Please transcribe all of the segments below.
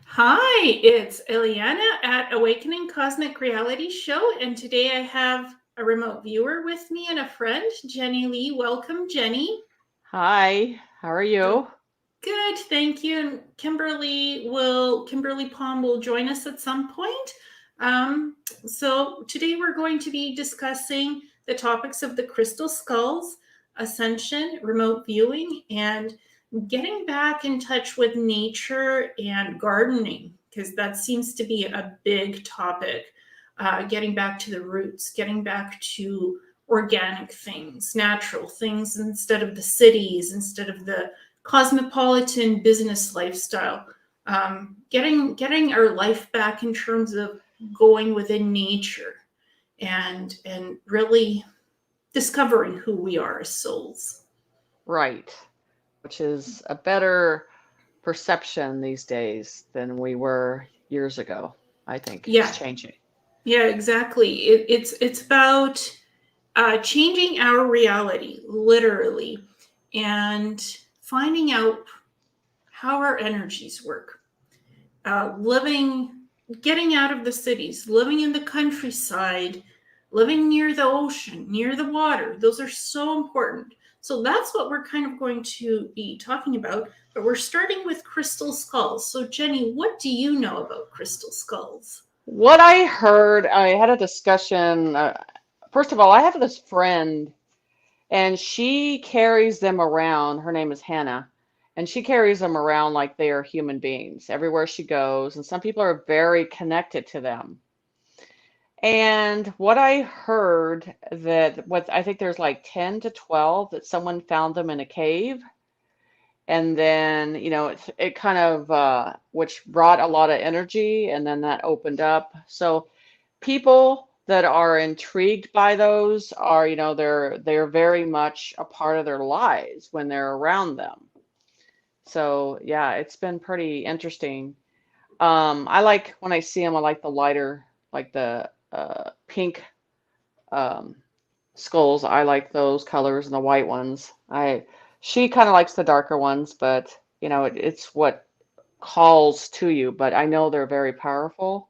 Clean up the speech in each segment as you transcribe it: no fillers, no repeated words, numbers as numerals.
Hi, it's Ileana at Awakening Cosmic Reality Show, and today I have a remote viewer with me and a friend, Jenny Lee. Welcome, Jenny. Hi, how are Good, you? good, thank you. And Kimberly Palm will join us at some point. Um, so today we're going to be discussing the topics of the crystal skulls, ascension, remote viewing, and getting back in touch with nature and gardening, because that seems to be a big topic. Getting back to the roots, getting back to organic things, natural things, instead of the cities, instead of the cosmopolitan business lifestyle. Getting our life back in terms of going within nature and really discovering who we are as souls. Right, which is a better perception these days than we were years ago. I think it's Yeah, changing. yeah, exactly. It's about changing our reality, literally, and finding out how our energies work. Living, getting out of the cities, living in the countryside, living near the ocean, near the water. Those are so important. So that's what we're kind of going to be talking about. But we're starting with crystal skulls. So, Jenny, what do you know about crystal skulls? What I heard, I had a discussion. First of all, I have this friend, and she carries them around. Her name is Hannah, and she carries them around like they are human beings everywhere she goes. And some people are very connected to them. And what I heard that what I think there's like 10 to 12 that someone found them in a cave. And then, it kind of which brought a lot of energy and then that opened up. So people that are intrigued by those are, they're very much a part of their lives when they're around them. So yeah, it's been pretty interesting. I like when I see them, I like the lighter, like the pink um, skulls. I like those colors and the white ones. She kind of likes the darker ones, but it's what calls to you. But I know they're very powerful.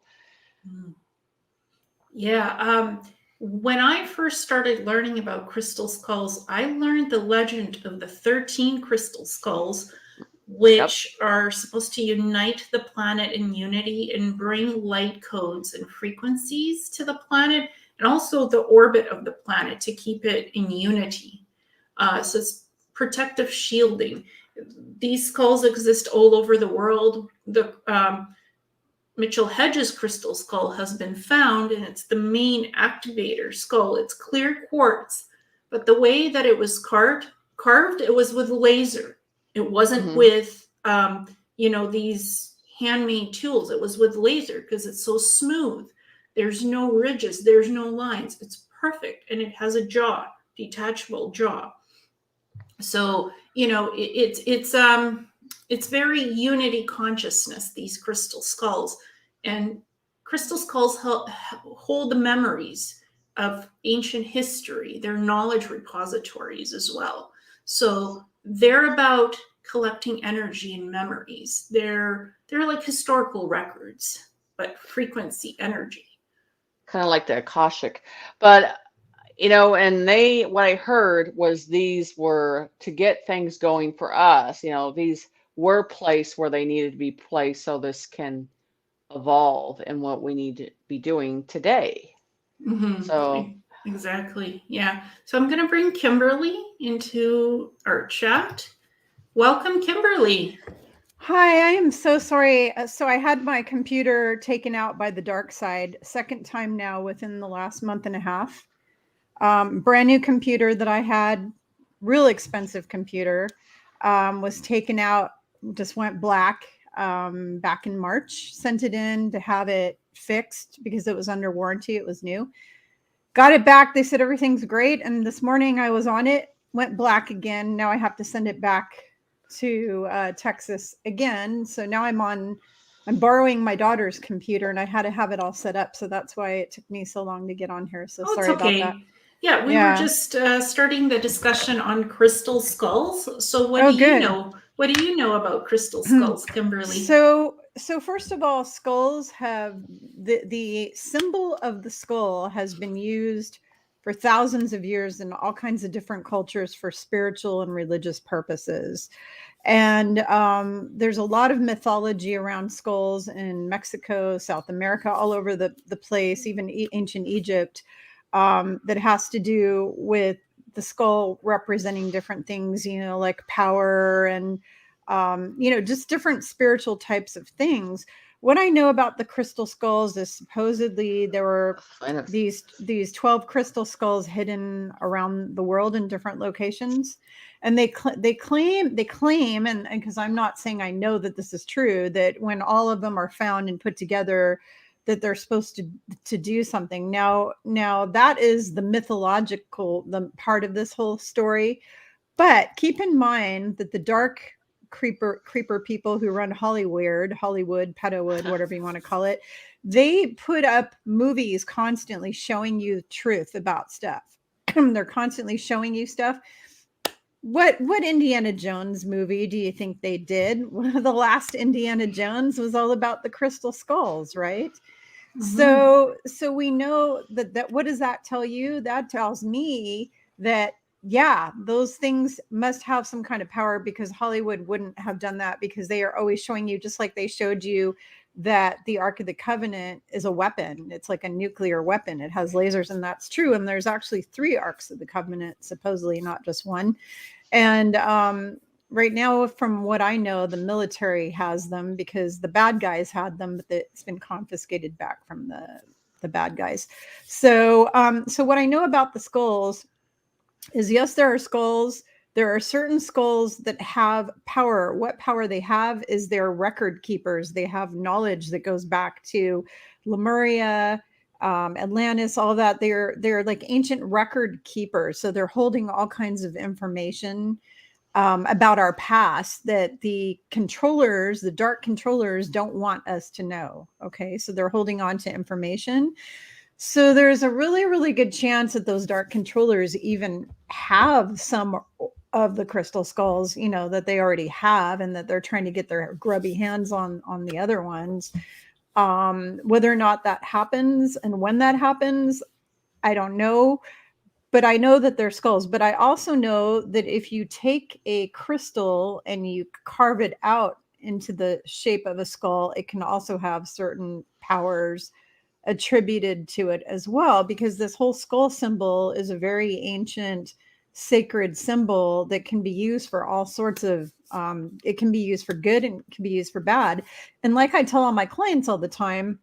Yeah, when I first started learning about crystal skulls, I learned the legend of the 13 crystal skulls, Yep. which are supposed to unite the planet in unity and bring light codes and frequencies to the planet, and also the orbit of the planet to keep it in unity. So it's protective shielding. These skulls exist all over the world. The Mitchell Hedges crystal skull has been found, and it's the main activator skull. It's clear quartz, but the way that it was carved, it was with laser. It wasn't Hmm. with, these handmade tools. It was with laser because it's so smooth. There's no ridges. There's no lines. It's perfect, and it has a jaw, detachable jaw. So it's very unity consciousness, these crystal skulls. And crystal skulls hold the memories of ancient history. They're knowledge repositories as well. So they're about collecting energy and memories. They're like historical records, but frequency energy. Kind of like the Akashic. But and what I heard was these were to get things going for us. These were placed where they needed to be placed so this can evolve in what we need to be doing today. So, Exactly. Yeah. So I'm going to bring Kimberly into our chat. Welcome, Kimberly. Hi, I am so sorry. So I had my computer taken out by the dark side, second time now within the last month and a half. Brand new computer that I had, real expensive computer, was taken out, just went black back in March. Sent it in to have it fixed because it was under warranty. It was new. Got it back. They said everything's great. And this morning I was on it, went black again. Now I have to send it back to Texas again. So now I'm borrowing my daughter's computer and I had to have it all set up. So that's why it took me so long to get on here. So Oh, it's sorry about that. okay. Yeah, we were Yeah. just starting the discussion on crystal skulls. So, what Oh, do you good. know? What do you know about crystal skulls, Kimberly? So first of all, skulls have the symbol of the skull has been used for thousands of years in all kinds of different cultures for spiritual and religious purposes. And there's a lot of mythology around skulls in Mexico, South America, all over the place, even ancient Egypt, that has to do with the skull representing different things, like power and, just different spiritual types of things. What I know about the crystal skulls is supposedly there were these 12 crystal skulls hidden around the world in different locations. And they claim, and because I'm not saying I know that this is true, that when all of them are found and put together, that they're supposed to do something. Now that is the the part of this whole story. But keep in mind that the dark creeper people who run Hollywood, Pedowood, whatever you want to call it, they put up movies constantly showing you truth about stuff. They're constantly showing you stuff. What Indiana Jones movie do you think they did? The last Indiana Jones was all about the crystal skulls, right? So we know that what does that tell you? That tells me that, yeah, those things must have some kind of power, because Hollywood wouldn't have done that, because they are always showing you, just like they showed you that the Ark of the Covenant is a weapon. It's like a nuclear weapon. It has lasers, and that's true. And there's actually 3 Arks of the Covenant, supposedly, not just one. And right now, from what I know, the military has them because the bad guys had them, but it's been confiscated back from the bad guys. So what I know about the skulls is, yes, there are skulls. There are certain skulls that have power. What power they have is they're record keepers. They have knowledge that goes back to Lemuria, Atlantis, all that. They're like ancient record keepers. So they're holding all kinds of information about our past that the dark controllers don't want us to know. Okay. So they're holding on to information. So there's a really, really good chance that those dark controllers even have some of the crystal skulls, that they already have, and that they're trying to get their grubby hands on the other ones. Whether or not that happens and when that happens, I don't know. But I know that they're skulls. But I also know that if you take a crystal and you carve it out into the shape of a skull, it can also have certain powers attributed to it as well, because this whole skull symbol is a very ancient sacred symbol that can be used for all sorts of it can be used for good and it can be used for bad. And like I tell all my clients all the time,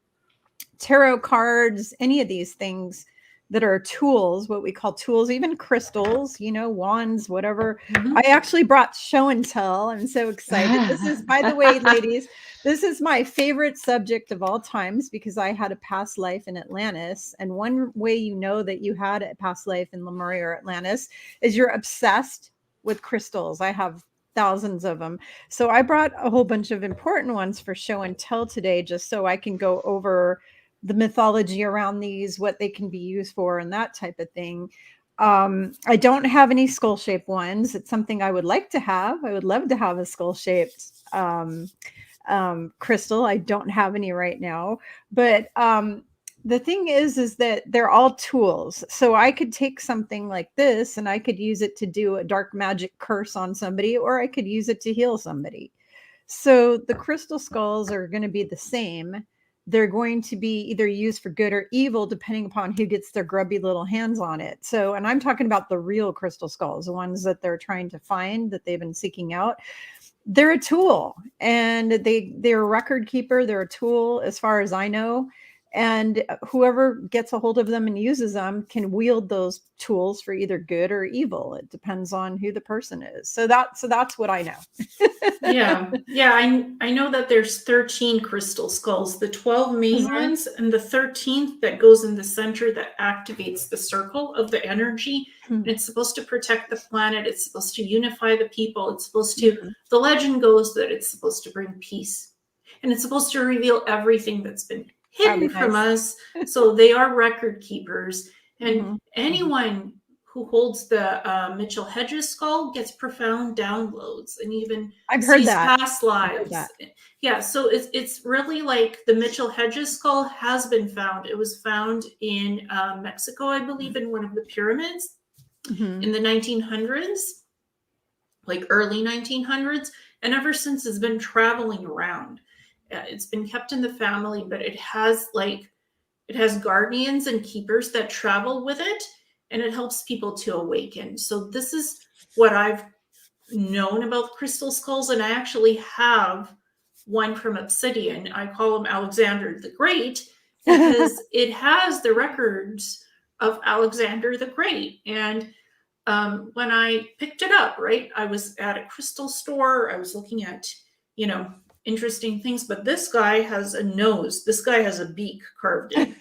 tarot cards, any of these things that are tools, what we call tools, even crystals, wands, whatever. I actually brought show and tell. I'm so excited. This is, by the way, ladies, this is my favorite subject of all times, because I had a past life in Atlantis. And one way you know that you had a past life in Lemuria or Atlantis is you're obsessed with crystals. I have thousands of them. So I brought a whole bunch of important ones for show and tell today, just so I can go over the mythology around these, what they can be used for, and that type of thing. I don't have any skull-shaped ones. It's something I would like to have. I would love to have a skull-shaped crystal. I don't have any right now. But the thing is that they're all tools. So I could take something like this and I could use it to do a dark magic curse on somebody, or I could use it to heal somebody. So the crystal skulls are going to be the same. They're going to be either used for good or evil, depending upon who gets their grubby little hands on it. So, and I'm talking about the real crystal skulls, the ones that they're trying to find, that they've been seeking out. They're a tool, and they're a record keeper. They're a tool, as far as I know. And whoever gets a hold of them and uses them can wield those tools for either good or evil. It depends on who the person is. So that's what I know. Yeah. I know that there's 13 crystal skulls, the 12 main ones, and the 13th that goes in the center that activates the circle of the energy. And it's supposed to protect the planet. It's supposed to unify the people. It's supposed to, the legend goes that it's supposed to bring peace. And it's supposed to reveal everything that's been hidden from us. So they are record keepers. And anyone who holds the Mitchell Hedges skull gets profound downloads and even I've heard sees that. past I've lives. heard that. Yeah, so it's really like the Mitchell Hedges skull has been found. It was found in Mexico, I believe, in one of the pyramids in the 1900s, like early 1900s, and ever since it's been traveling around. It's been kept in the family, but it has guardians and keepers that travel with it, and it helps people to awaken. So this is what I've known about crystal skulls, and I actually have one from obsidian. I call him Alexander the Great because it has the records of Alexander the Great. And when I picked it up, right, I was at a crystal store. I was looking at, interesting things, but this guy has a nose. This guy has a beak carved in.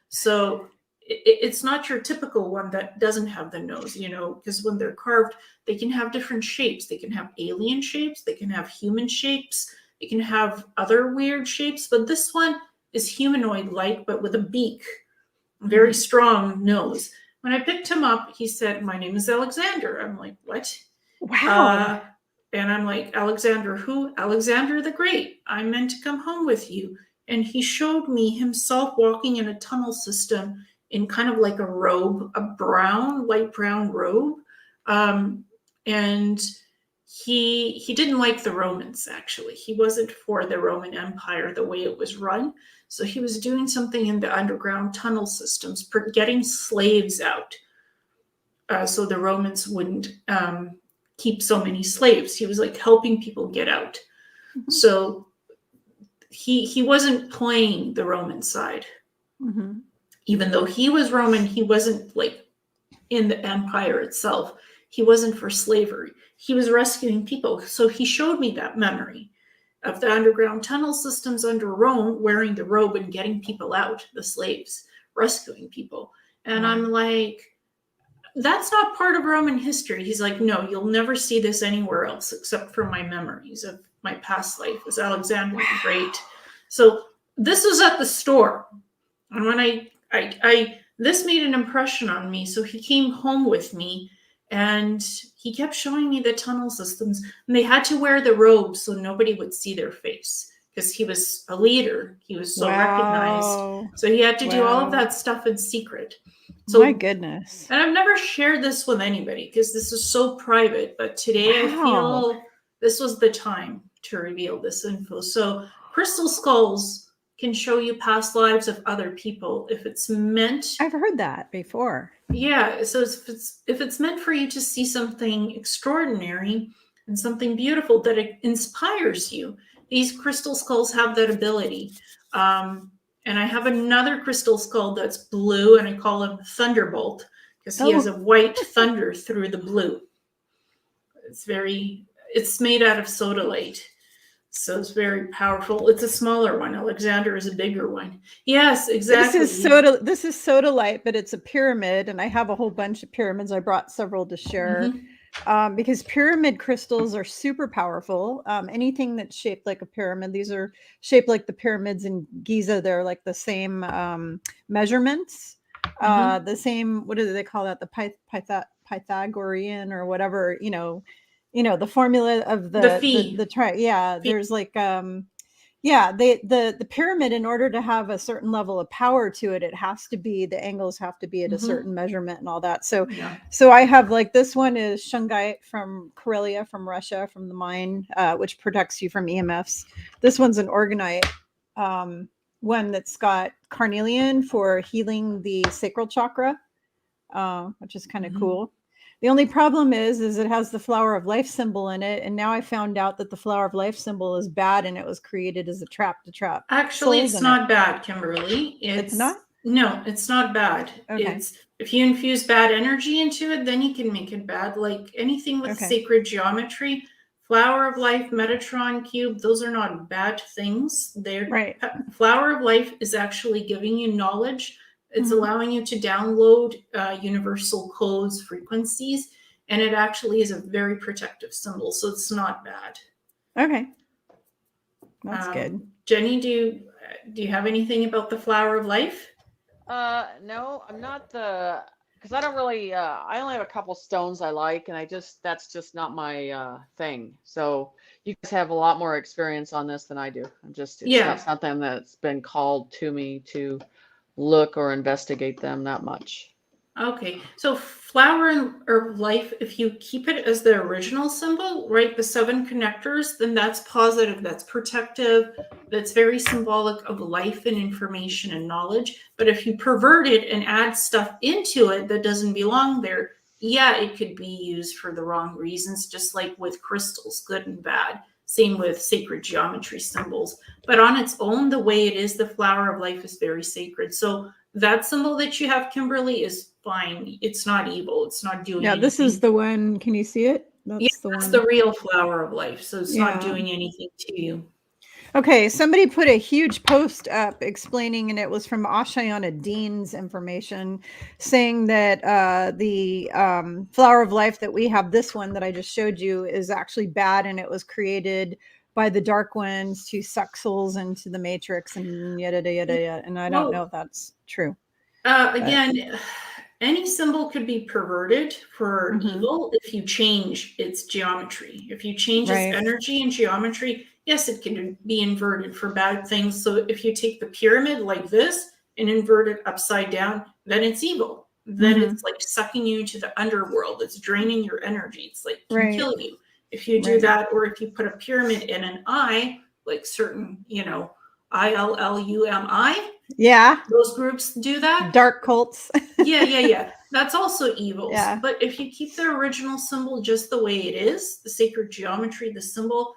So it's not your typical one that doesn't have the nose, because when they're carved, they can have different shapes. They can have alien shapes. They can have human shapes. They can have other weird shapes. But this one is humanoid-like, but with a beak, very strong nose. When I picked him up, he said, "My name is Alexander." I'm like, "What?" Wow. And I'm like, "Alexander who?" "Alexander the Great. I'm meant to come home with you." And he showed me himself walking in a tunnel system in kind of like a robe, a light brown robe. And he didn't like the Romans, actually. He wasn't for the Roman Empire, the way it was run. So he was doing something in the underground tunnel systems, getting slaves out. So the Romans wouldn't keep so many slaves. He was like helping people get out. So he wasn't playing the Roman side. Even though he was Roman, he wasn't like in the empire itself. He wasn't for slavery. He was rescuing people. So he showed me that memory of the underground tunnel systems under Rome, wearing the robe and getting people out, the slaves, rescuing people. And I'm like, that's not part of Roman history. He's like, "No, you'll never see this anywhere else except for my memories of my past life as Alexander the Great." So this was at the store. And when I this made an impression on me. So he came home with me and he kept showing me the tunnel systems, and they had to wear the robe so nobody would see their face because he was a leader. He was so recognized. So he had to do all of that stuff in secret. So, my goodness. And I've never shared this with anybody because this is so private, but today I feel this was the time to reveal this info. So crystal skulls can show you past lives of other people if it's meant. I've heard that before. Yeah, so if it's meant for you to see something extraordinary and something beautiful that it inspires you, these crystal skulls have that ability. And I have another crystal skull that's blue, and I call him Thunderbolt because he has a white thunder through the blue. It's made out of sodalite. So it's very powerful. It's a smaller one. Alexander is a bigger one. Yes, exactly. This is sodalite, but it's a pyramid, and I have a whole bunch of pyramids. I brought several to share. Because pyramid crystals are super powerful. Anything that's shaped like a pyramid, these are shaped like the pyramids in Giza. They're like the same measurements, the same, what do they call that? The Pythagorean or whatever, the formula of the tri. Yeah, there's like, the pyramid, in order to have a certain level of power to it, the angles have to be at a certain measurement and all that. So I have, like, this one is shungite from Karelia, from Russia, from the mine, which protects you from EMFs. This one's an organite, one that's got carnelian for healing the sacral chakra, which is kind of cool. The only problem is it has the flower of life symbol in it. And now I found out that the flower of life symbol is bad, and it was created as a trap to trap. Actually, it's not bad, Kimberly. It's not? No, it's not bad. Okay. If you infuse bad energy into it, then you can make it bad. Like anything with sacred geometry, flower of life, Metatron cube, those are not bad things. Flower of life is actually giving you knowledge. It's allowing you to download universal codes, frequencies, and it actually is a very protective symbol. So it's not bad. Okay. That's good. Jenny, do you have anything about the flower of life? No, I'm not because I don't really, I only have a couple stones I like, and that's just not my thing. So you guys have a lot more experience on this than I do. It's not Yeah. something that's been called to me to look or investigate them that much. Okay, so flower of life, if you keep it as the original symbol, right, the 7 connectors, then that's positive, that's protective, that's very symbolic of life and information and knowledge. But if you pervert it and add stuff into it that doesn't belong there, yeah, it could be used for the wrong reasons, just like with crystals, good and bad. Same with sacred geometry symbols. But on its own, the way it is, the flower of life is very sacred. So that symbol that you have, Kimberly, is fine. It's not evil. It's not doing Yeah, anything. this is the one. Can you see it? Yeah, That's the that's one. the real flower of life. So it's not Yeah. doing anything to you. Okay, somebody put a huge post up explaining, and it was from Ashiana Dean's information, saying that the flower of life that we have, this one that I just showed you, is actually bad, and it was created by the dark ones to suck souls into the matrix and yada yada yada. And I don't know if that's true. Again, any symbol could be perverted for evil if you change its geometry. If you change its energy and geometry, yes, it can be inverted for bad things. So if you take the pyramid like this and invert it upside down, then it's evil. Then it's like sucking you to the underworld. It's draining your energy. It's like can kill you. If you do that, or if you put a pyramid in an eye, like certain, ILLUMI. Yeah. Those groups do that. Dark cults. Yeah. That's also evil. Yeah. But if you keep the original symbol just the way it is, the sacred geometry, the symbol,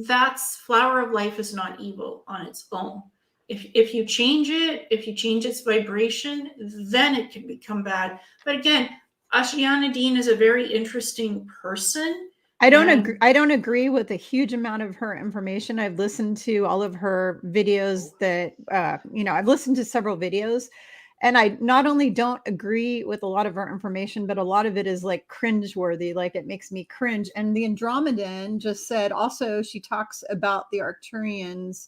that's flower of life is not evil on its own. If you change it, if you change its vibration, then it can become bad. But again, Ashiana Dean is a very interesting person. I don't agree with a huge amount of her information. I've listened to all of her videos that I've listened to several videos, and I not only don't agree with a lot of her information, but a lot of it is like cringeworthy. Like it makes me cringe. And the Andromedan just said also she talks about the Arcturians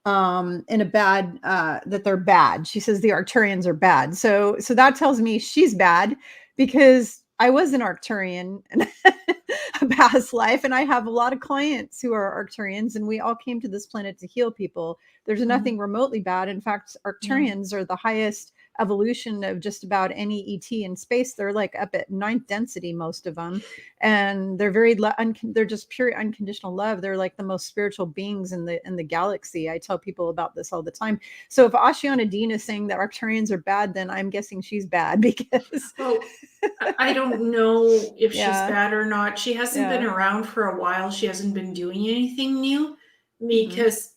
in a bad that they're bad. She says the Arcturians are bad. So that tells me she's bad, because I was an Arcturian in a past life, and I have a lot of clients who are Arcturians, and we all came to this planet to heal people. There's nothing remotely bad. In fact, Arcturians are the highest evolution of just about any ET in space. They're like up at 9th density, most of them, and they're they're just pure unconditional love. They're like the most spiritual beings in the galaxy. I tell people about this all the time. So if Ashiana Dean is saying that Arcturians are bad, then I'm guessing she's bad, because I don't know if she's bad or not. She hasn't been around for a while. She hasn't been doing anything new,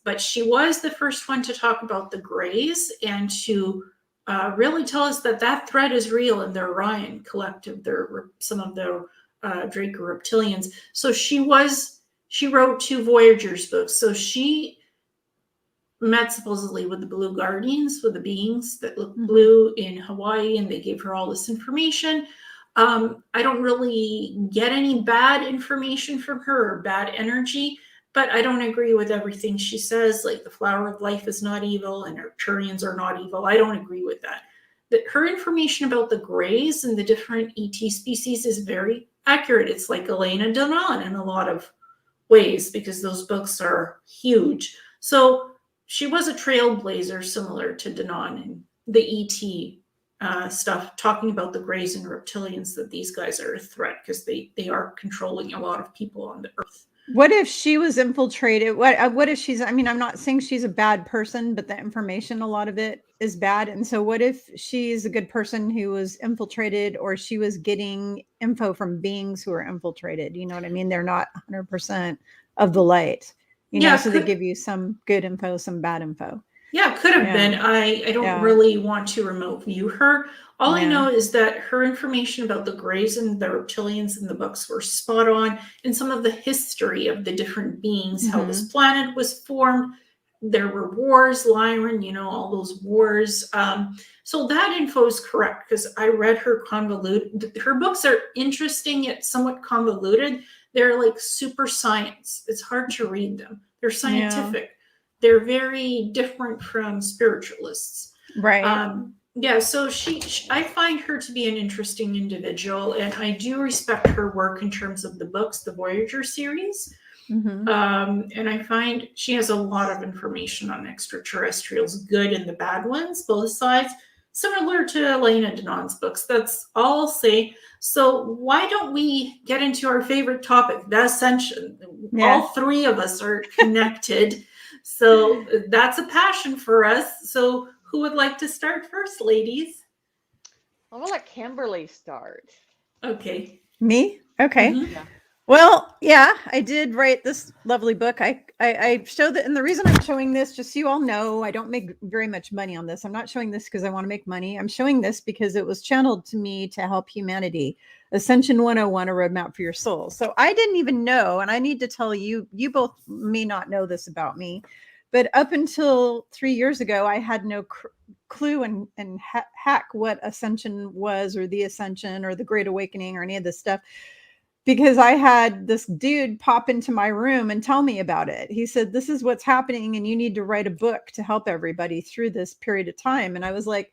but she was the first one to talk about the Greys and to really tell us that threat is real in the Orion Collective. They're some of the Draco reptilians. So she wrote 2 Voyagers books. So she met supposedly with the Blue Guardians, with the beings that look blue in Hawaii, and they gave her all this information. I don't really get any bad information from her or bad energy, but I don't agree with everything she says. Like the flower of life is not evil and Arcturians are not evil. I don't agree with that. That her information about the Greys and the different ET species is very accurate. It's like Ileana Donan in a lot of ways, because those books are huge. So she was a trailblazer similar to Donan and the ET stuff, talking about the Greys and reptilians, that these guys are a threat because they are controlling a lot of people on the earth. What if she was infiltrated? What if she's, I'm not saying she's a bad person, but the information, a lot of it is bad. And so what if she's a good person who was infiltrated, or she was getting info from beings who are infiltrated? You know what I mean? They're not 100% of the light, so they give you some good info, some bad info. Yeah, could have been. I don't really want to remote view her. All I know is that her information about the Greys and the reptilians in the books were spot on, and some of the history of the different beings, how this planet was formed. There were wars, Lyran, all those wars. So that info is correct, because I read her convoluted. Her books are interesting yet somewhat convoluted. They're like super science. It's hard to read them. They're scientific. They're very different from spiritualists. Right. Yeah, so I find her to be an interesting individual, and I do respect her work in terms of the books, the Voyager series. Mm-hmm. And I find she has a lot of information on extraterrestrials, good and the bad ones, both sides, similar to Ileana Denon's books. That's all I'll say. So why don't we get into our favorite topic, the Ascension? Yeah. All three of us are connected. So that's a passion for us. So who would like to start first, ladies? I'm gonna let Kimberly start. Okay. Me? Okay. Mhm. Yeah. Well, yeah, I did write this lovely book. I show that, and the reason I'm showing this, just so you all know, I don't make very much money on this. I'm not showing this because I want to make money. I'm showing this because it was channeled to me to help humanity. Ascension 101, a roadmap for your soul. So I didn't even know, and I need to tell you, you both may not know this about me, but up until 3 years ago, I had no clue and hack what Ascension was, or the Ascension, or the Great Awakening, or any of this stuff, because I had this dude pop into my room and tell me about it. He said, "This is what's happening, and you need to write a book to help everybody through this period of time." And I was like,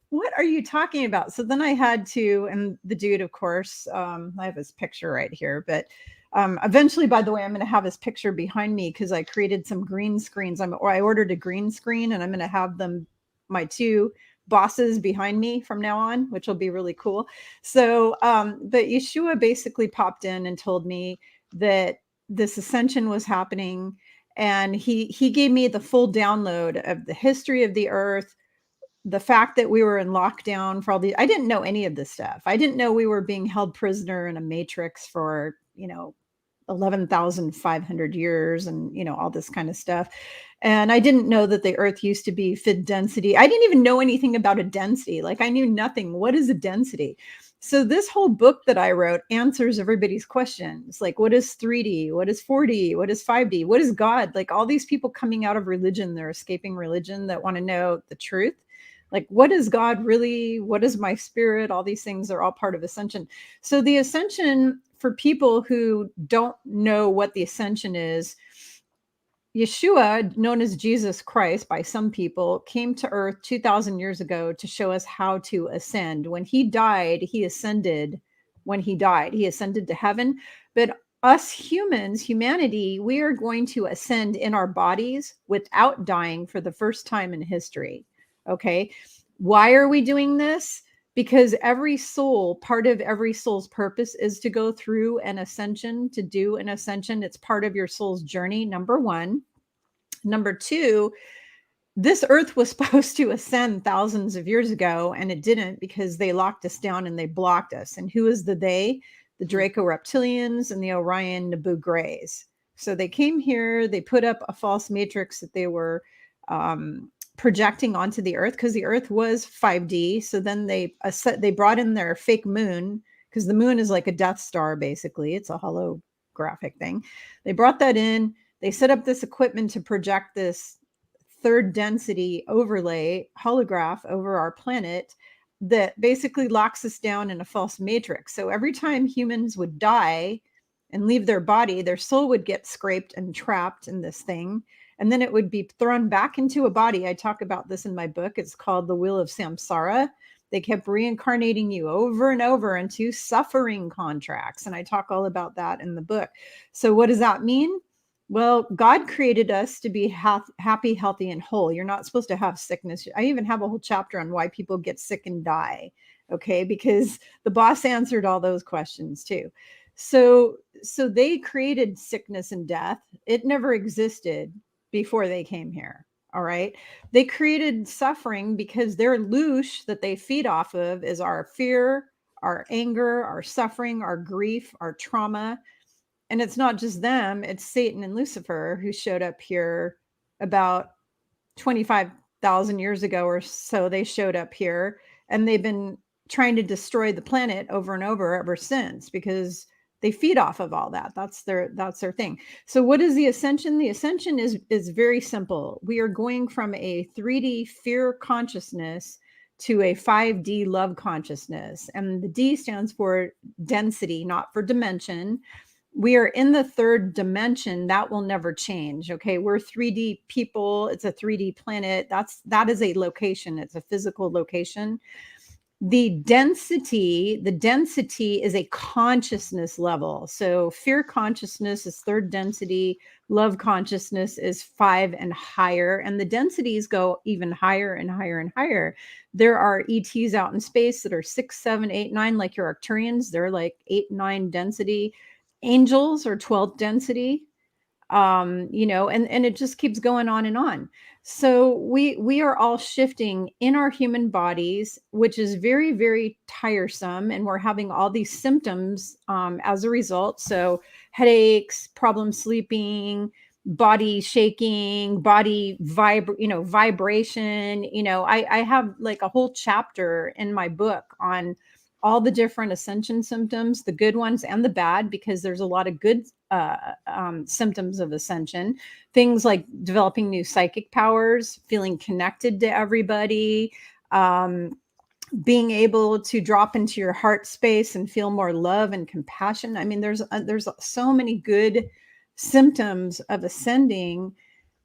"What are you talking about?" So then I had to, and the dude, of course, I have his picture right here, but eventually, by the way, I'm going to have his picture behind me because I created some green screens. I ordered a green screen, and I'm going to have them, my two bosses, behind me from now on, which will be really cool. So, but Yeshua basically popped in and told me that this ascension was happening, and he gave me the full download of the history of the earth, the fact that we were in lockdown for all the, I didn't know any of this stuff. I didn't know we were being held prisoner in a matrix for, 11,500 years, and all this kind of stuff. And I didn't know that the earth used to be fid density. I didn't even know anything about a density. Like, I knew nothing. What is a density? So this whole book that I wrote answers everybody's questions. Like, what is 3D? What is 4D? What is 5D? What is God? Like, all these people coming out of religion, they're escaping religion, that want to know the truth. Like, what is God really? What is my spirit? All these things are all part of Ascension. So the Ascension, for people who don't know what the Ascension is, Yeshua, known as Jesus Christ by some people, came to earth 2,000 years ago to show us how to ascend. When he died, he ascended. When he died, he ascended to heaven. But us humans, humanity, we are going to ascend in our bodies without dying for the first time in history. Okay. Why are we doing this? Because every soul, part of every soul's purpose is to go through an ascension, to do an ascension. It's part of your soul's journey, number one. Number two, this earth was supposed to ascend thousands of years ago, and it didn't, because they locked us down and they blocked us. And who is the they? The Draco reptilians and the Orion Naboo Greys. So they came here, they put up a false matrix that they were projecting onto the earth, because the earth was 5D. So then they brought in their fake moon, because the moon is like a Death Star, basically. It's a holographic thing. They brought that in. They set up this equipment to project this third density overlay holograph over our planet that basically locks us down in a false matrix. So every time humans would die and leave their body, their soul would get scraped and trapped in this thing. And then it would be thrown back into a body. I talk about this in my book. It's called The Wheel of Samsara. They kept reincarnating you over and over into suffering contracts. And I talk all about that in the book. So what does that mean? Well, God created us to be happy, healthy, and whole. You're not supposed to have sickness. I even have a whole chapter on why people get sick and die. Okay, because the boss answered all those questions too. So they created sickness and death. It never existed before they came here. All right. They created suffering because their loosh that they feed off of is our fear, our anger, our suffering, our grief, our trauma. And it's not just them, it's Satan and Lucifer, who showed up here about 25,000 years ago or so. They showed up here, and they've been trying to destroy the planet over and over ever since, because they feed off of all that. That's their thing. So what is the ascension? The ascension is very simple. We are going from a 3D fear consciousness to a 5D love consciousness. And the D stands for density, not for dimension. We are in the third dimension. That will never change. Okay. We're 3D people. It's a 3D planet. That is a location. It's a physical location. The density is a consciousness level. So fear consciousness is third density, love consciousness is 5 and higher, and the densities go even higher and higher and higher. There are ETs out in space that are 6, 7, 8, 9, like your Arcturians. They're like 8, 9 density. Angels are 12th density. And it just keeps going on and on. So we are all shifting in our human bodies, which is very, very tiresome, and we're having all these symptoms as a result. So headaches, problem sleeping, body shaking, body vibration. I have like a whole chapter in my book on all the different ascension symptoms, the good ones and the bad, because there's a lot of good symptoms of ascension, things like developing new psychic powers, feeling connected to everybody, being able to drop into your heart space and feel more love and compassion. I mean, there's so many good symptoms of ascending.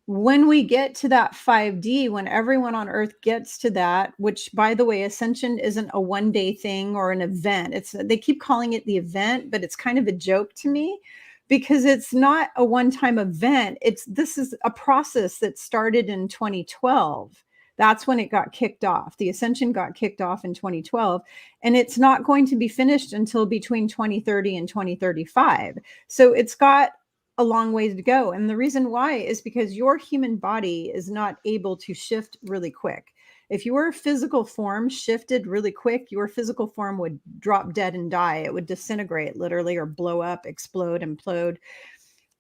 When we get to that 5D, when everyone on earth gets to that, which by the way, ascension isn't a one-day thing or an event. They keep calling it the event, but it's kind of a joke to me because it's not a one-time event. This is a process that started in 2012. That's when it got kicked off. The ascension got kicked off in 2012, and it's not going to be finished until between 2030 and 2035. So it's got a long ways to go. And the reason why is because your human body is not able to shift really quick. If your physical form shifted really quick, your physical form would drop dead and die. It would disintegrate literally, or blow up, explode, implode.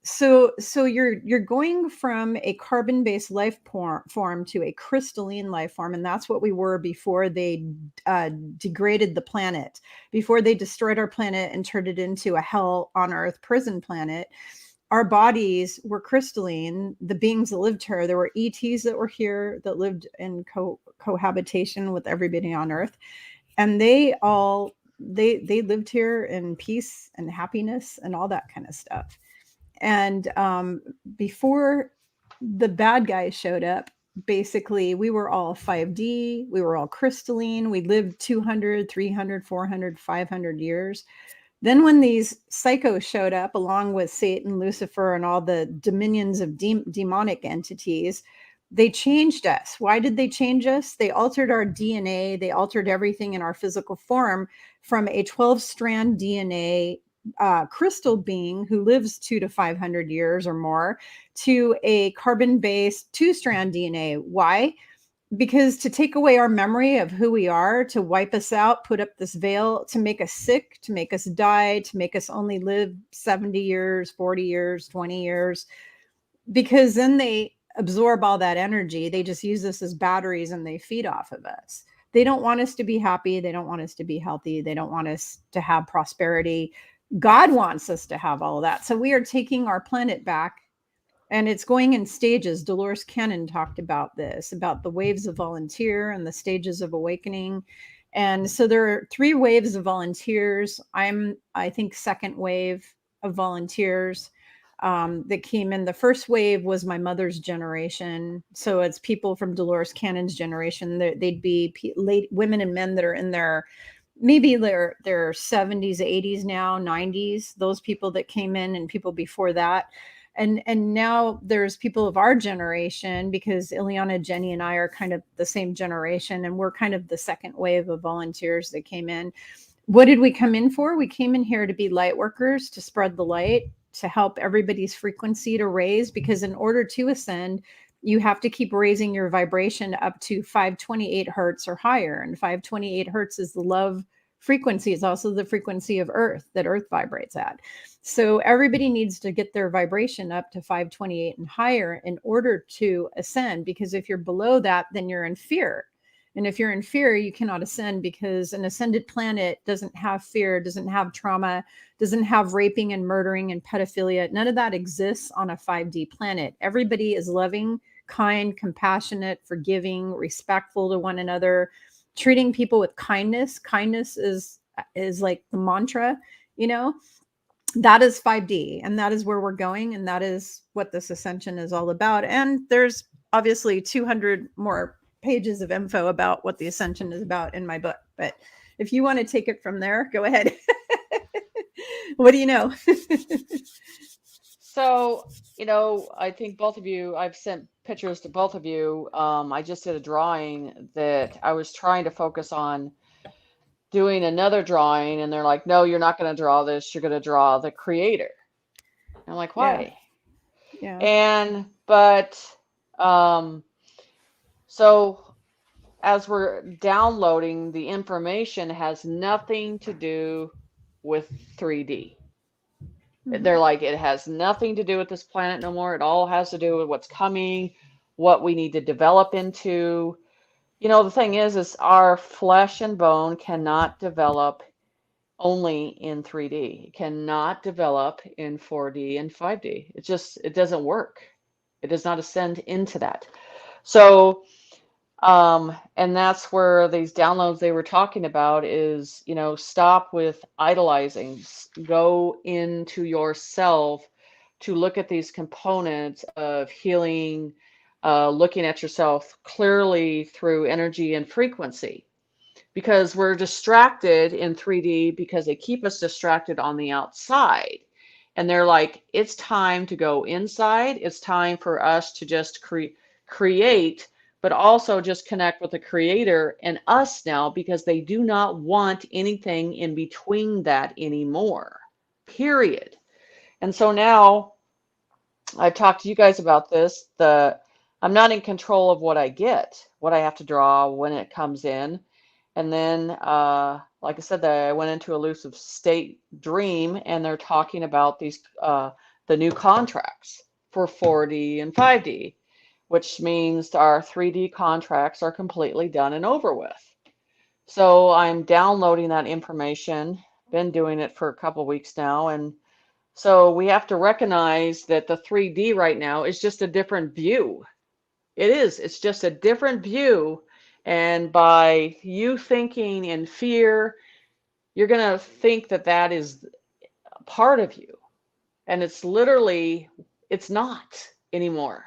So you're going from a carbon-based life form to a crystalline life form, and that's what we were before they degraded the planet, before they destroyed our planet and turned it into a hell on earth prison planet. Our bodies were crystalline. The beings that lived here, there were ETs that were here that lived in cohabitation with everybody on earth, and they lived here in peace and happiness and all that kind of stuff. And before the bad guys showed up, basically we were all 5D, we were all crystalline, we lived 200, 300, 400, 500 years. Then when these psychos showed up, along with Satan, Lucifer, and all the dominions of demonic entities, they changed us. Why did they change us? They altered our DNA. They altered everything in our physical form from a 12-strand DNA crystal being who lives 200 to 500 years or more to a carbon-based 2-strand DNA. Why? Because to take away our memory of who we are, to wipe us out, put up this veil, to make us sick, to make us die, to make us only live 70 years, 40 years, 20 years, because then they absorb all that energy. They just use us as batteries and they feed off of us. They don't want us to be happy. They don't want us to be healthy. They don't want us to have prosperity. God wants us to have all of that. So we are taking our planet back. And it's going in stages. Dolores Cannon talked about this, about the waves of volunteer and the stages of awakening. And so there are 3 waves of volunteers. I think, second wave of volunteers that came in. The first wave was my mother's generation. So it's people from Dolores Cannon's generation. They'd be women and men that are in their maybe their 70s, 80s now, 90s, those people that came in, and people before that. And now there's people of our generation, because Ileana, Jenny, and I are kind of the same generation, and we're kind of the second wave of volunteers that came in. What did we come in for? We came in here to be light workers, to spread the light, to help everybody's frequency to raise, because in order to ascend, you have to keep raising your vibration up to 528 hertz or higher. And 528 hertz is the love frequency. It's also the frequency of Earth that Earth vibrates at. So everybody needs to get their vibration up to 528 and higher in order to ascend, because if you're below that, then you're in fear. And if you're in fear, you cannot ascend, because an ascended planet doesn't have fear, doesn't have trauma, doesn't have raping and murdering and pedophilia. None of that exists on a 5D planet. Everybody is loving, kind, compassionate, forgiving, respectful to one another, treating people with kindness. Kindness is like the mantra, you know. that is 5D, and that is where we're going, and that is what this ascension is all about. And there's obviously 200 more pages of info about what the ascension is about in my book, but if you want to take it from there, go ahead. What do you know? So, I think both of you, I've sent pictures to both of you. I just did a drawing that I was trying to focus on doing another drawing, and they're like, no, you're not going to draw this. You're going to draw the creator. I'm like, why? Yeah. But so as we're downloading, the information has nothing to do with 3D. They're like, it has nothing to do with this planet no more. It all has to do with what's coming, what we need to develop into. The thing is our flesh and bone cannot develop only in 3D. It cannot develop in 4D and 5D. It doesn't work. It does not ascend into that. So, and that's where these downloads they were talking about is, stop with idolizing, go into yourself to look at these components of healing, looking at yourself clearly through energy and frequency. Because we're distracted in 3D because they keep us distracted on the outside. And they're like, it's time to go inside. It's time for us to just create, but also just connect with the creator and us now, because they do not want anything in between that anymore, period. And so now I've talked to you guys about this. I'm not in control of what I get, what I have to draw when it comes in. And then, like I said, I went into elusive state dream, and they're talking about these the new contracts for 4D and 5D, which means our 3D contracts are completely done and over with. So I'm downloading that information, been doing it for a couple of weeks now. And so we have to recognize that the 3D right now is just a different view. It's just a different view. And by you thinking in fear, you're going to think that that is a part of you. And it's not anymore.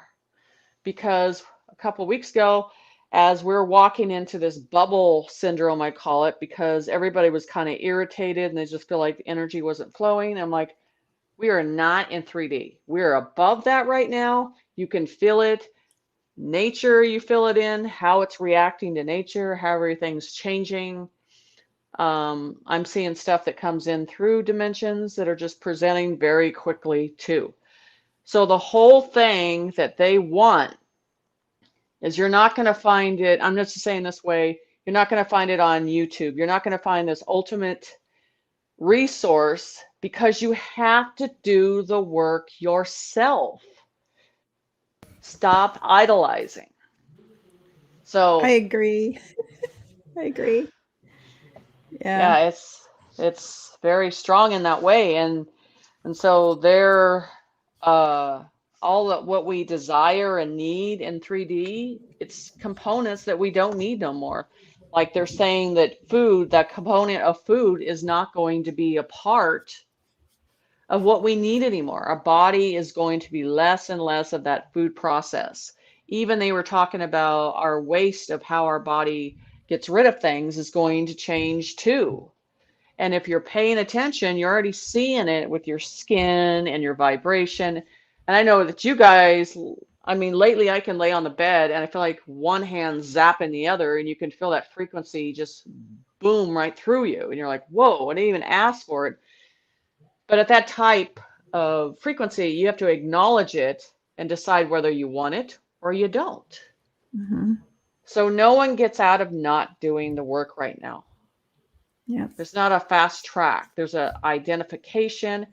Because a couple of weeks ago, as we're walking into this bubble syndrome, I call it, because everybody was kind of irritated and they just feel like the energy wasn't flowing. I'm like, we are not in 3D. We're above that right now. You can feel it. Nature, you feel it in, how it's reacting to nature, how everything's changing. I'm seeing stuff that comes in through dimensions that are just presenting very quickly too. So the whole thing that they want is you're not going to find it, I'm just saying this way, you're not going to find it on YouTube. You're not going to find this ultimate resource, because you have to do the work yourself. Stop idolizing. So I agree. I agree. Yeah, it's very strong in that way, and so they're all that what we desire and need in 3D, it's components that we don't need no more. Like they're saying that that component of food is not going to be a part of what we need anymore. Our body is going to be less and less of that food process. Even they were talking about our waste of how our body gets rid of things is going to change too. And if you're paying attention, you're already seeing it with your skin and your vibration. And I know that you guys, lately I can lay on the bed and I feel like one hand zapping the other, and you can feel that frequency just boom right through you. And you're like, whoa, I didn't even ask for it. But at that type of frequency, you have to acknowledge it and decide whether you want it or you don't. So no one gets out of not doing the work right now. Yeah. There's not a fast track. There's an identification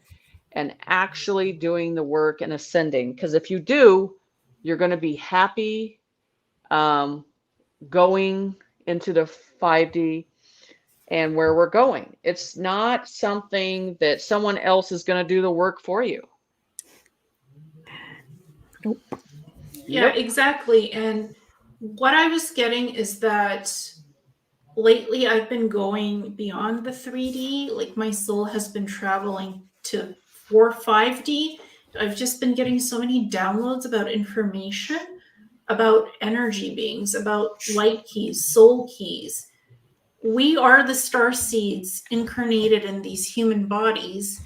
and actually doing the work and ascending. Because if you do, you're going to be happy going into the 5D and where we're going. It's not something that someone else is going to do the work for you. Nope. Yeah, exactly. And what I was getting is that lately I've been going beyond the 3D. Like my soul has been traveling to or 5D. I've just been getting so many downloads about information, about energy beings, about light keys, soul keys. We are the star seeds incarnated in these human bodies,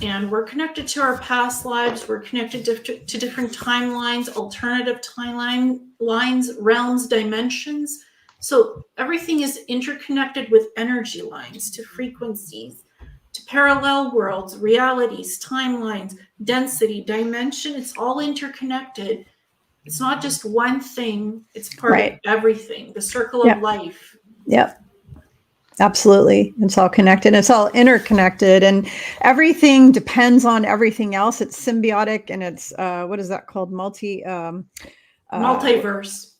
and we're connected to our past lives. We're connected to different timelines, alternative lines, realms, dimensions. So everything is interconnected with energy lines, to frequencies, to parallel worlds, realities, timelines, density, dimension. It's all interconnected. It's not just one thing, it's part of everything, the circle of life. Yep. Absolutely. It's all connected. It's all interconnected, and everything depends on everything else. It's symbiotic, and it's what is that called? Multiverse.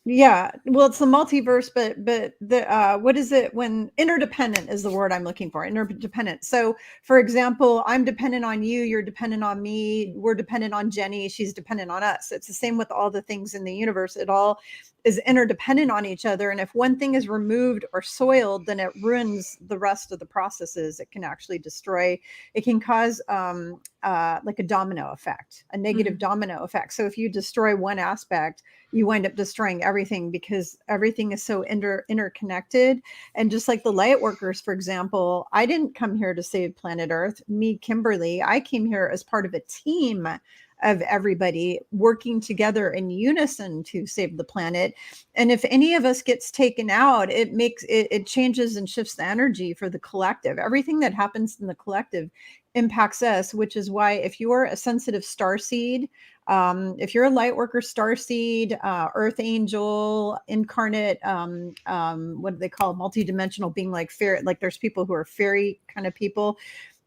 Yeah. Well, it's the multiverse, but the what is it when interdependent is the word I'm looking for? Interdependent. So for example, I'm dependent on you, you're dependent on me, we're dependent on Jenny, she's dependent on us. It's the same with all the things in the universe. It all is interdependent on each other. And if one thing is removed or soiled, then it ruins the rest of the processes. It can actually destroy, it can cause like a domino effect, a negative domino effect. So if you destroy one aspect, you wind up destroying everything, because everything is so interconnected. And just like the light workers, for example, I didn't come here to save planet Earth. Me, Kimberly, I came here as part of a team of everybody working together in unison to save the planet. And if any of us gets taken out, it changes and shifts the energy for the collective. Everything that happens in the collective impacts us, which is why if you're a sensitive starseed, if you're a light worker, starseed, earth angel, incarnate, what do they call multidimensional being, like fairy, like there's people who are fairy kind of people,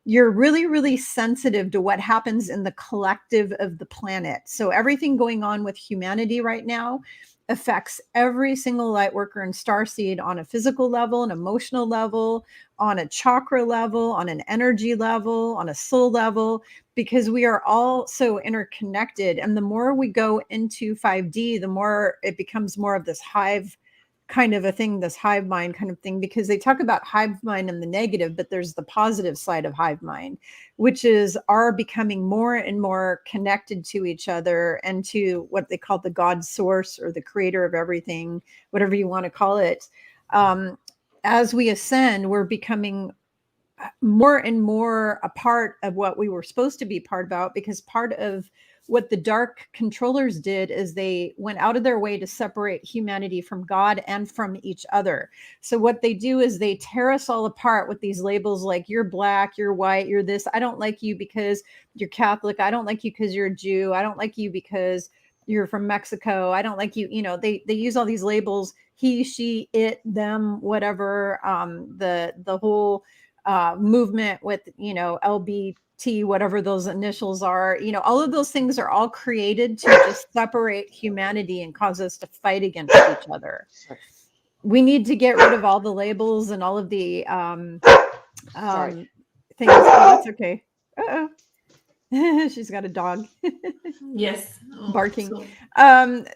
you're really, really sensitive to what happens in the collective of the planet. So everything going on with humanity right now affects every single light worker and starseed on a physical level, an emotional level, on a chakra level, on an energy level, on a soul level, because we are all so interconnected. And the more we go into 5D, the more it becomes more of this hive kind of a thing, this hive mind kind of thing, because they talk about hive mind and the negative, but there's the positive side of hive mind, which is our becoming more and more connected to each other and to what they call the God source, or the creator of everything, whatever you want to call it. As we ascend, we're becoming more and more a part of what we were supposed to be part about, because part of what the dark controllers did is they went out of their way to separate humanity from God and from each other. So what they do is they tear us all apart with these labels like, you're black, you're white, you're this. I don't like you because you're Catholic. I don't like you because you're a Jew. I don't like you because you're from Mexico. I don't like you. You know, they use all these labels, he, she, it, them, whatever. The whole movement with, you know, LBT, whatever those initials are, you know, all of those things are all created to just separate humanity and cause us to fight against each other. We need to get rid of all the labels and all of the things. Oh, that's okay. Uh-oh. She's got a dog. Yes. Barking.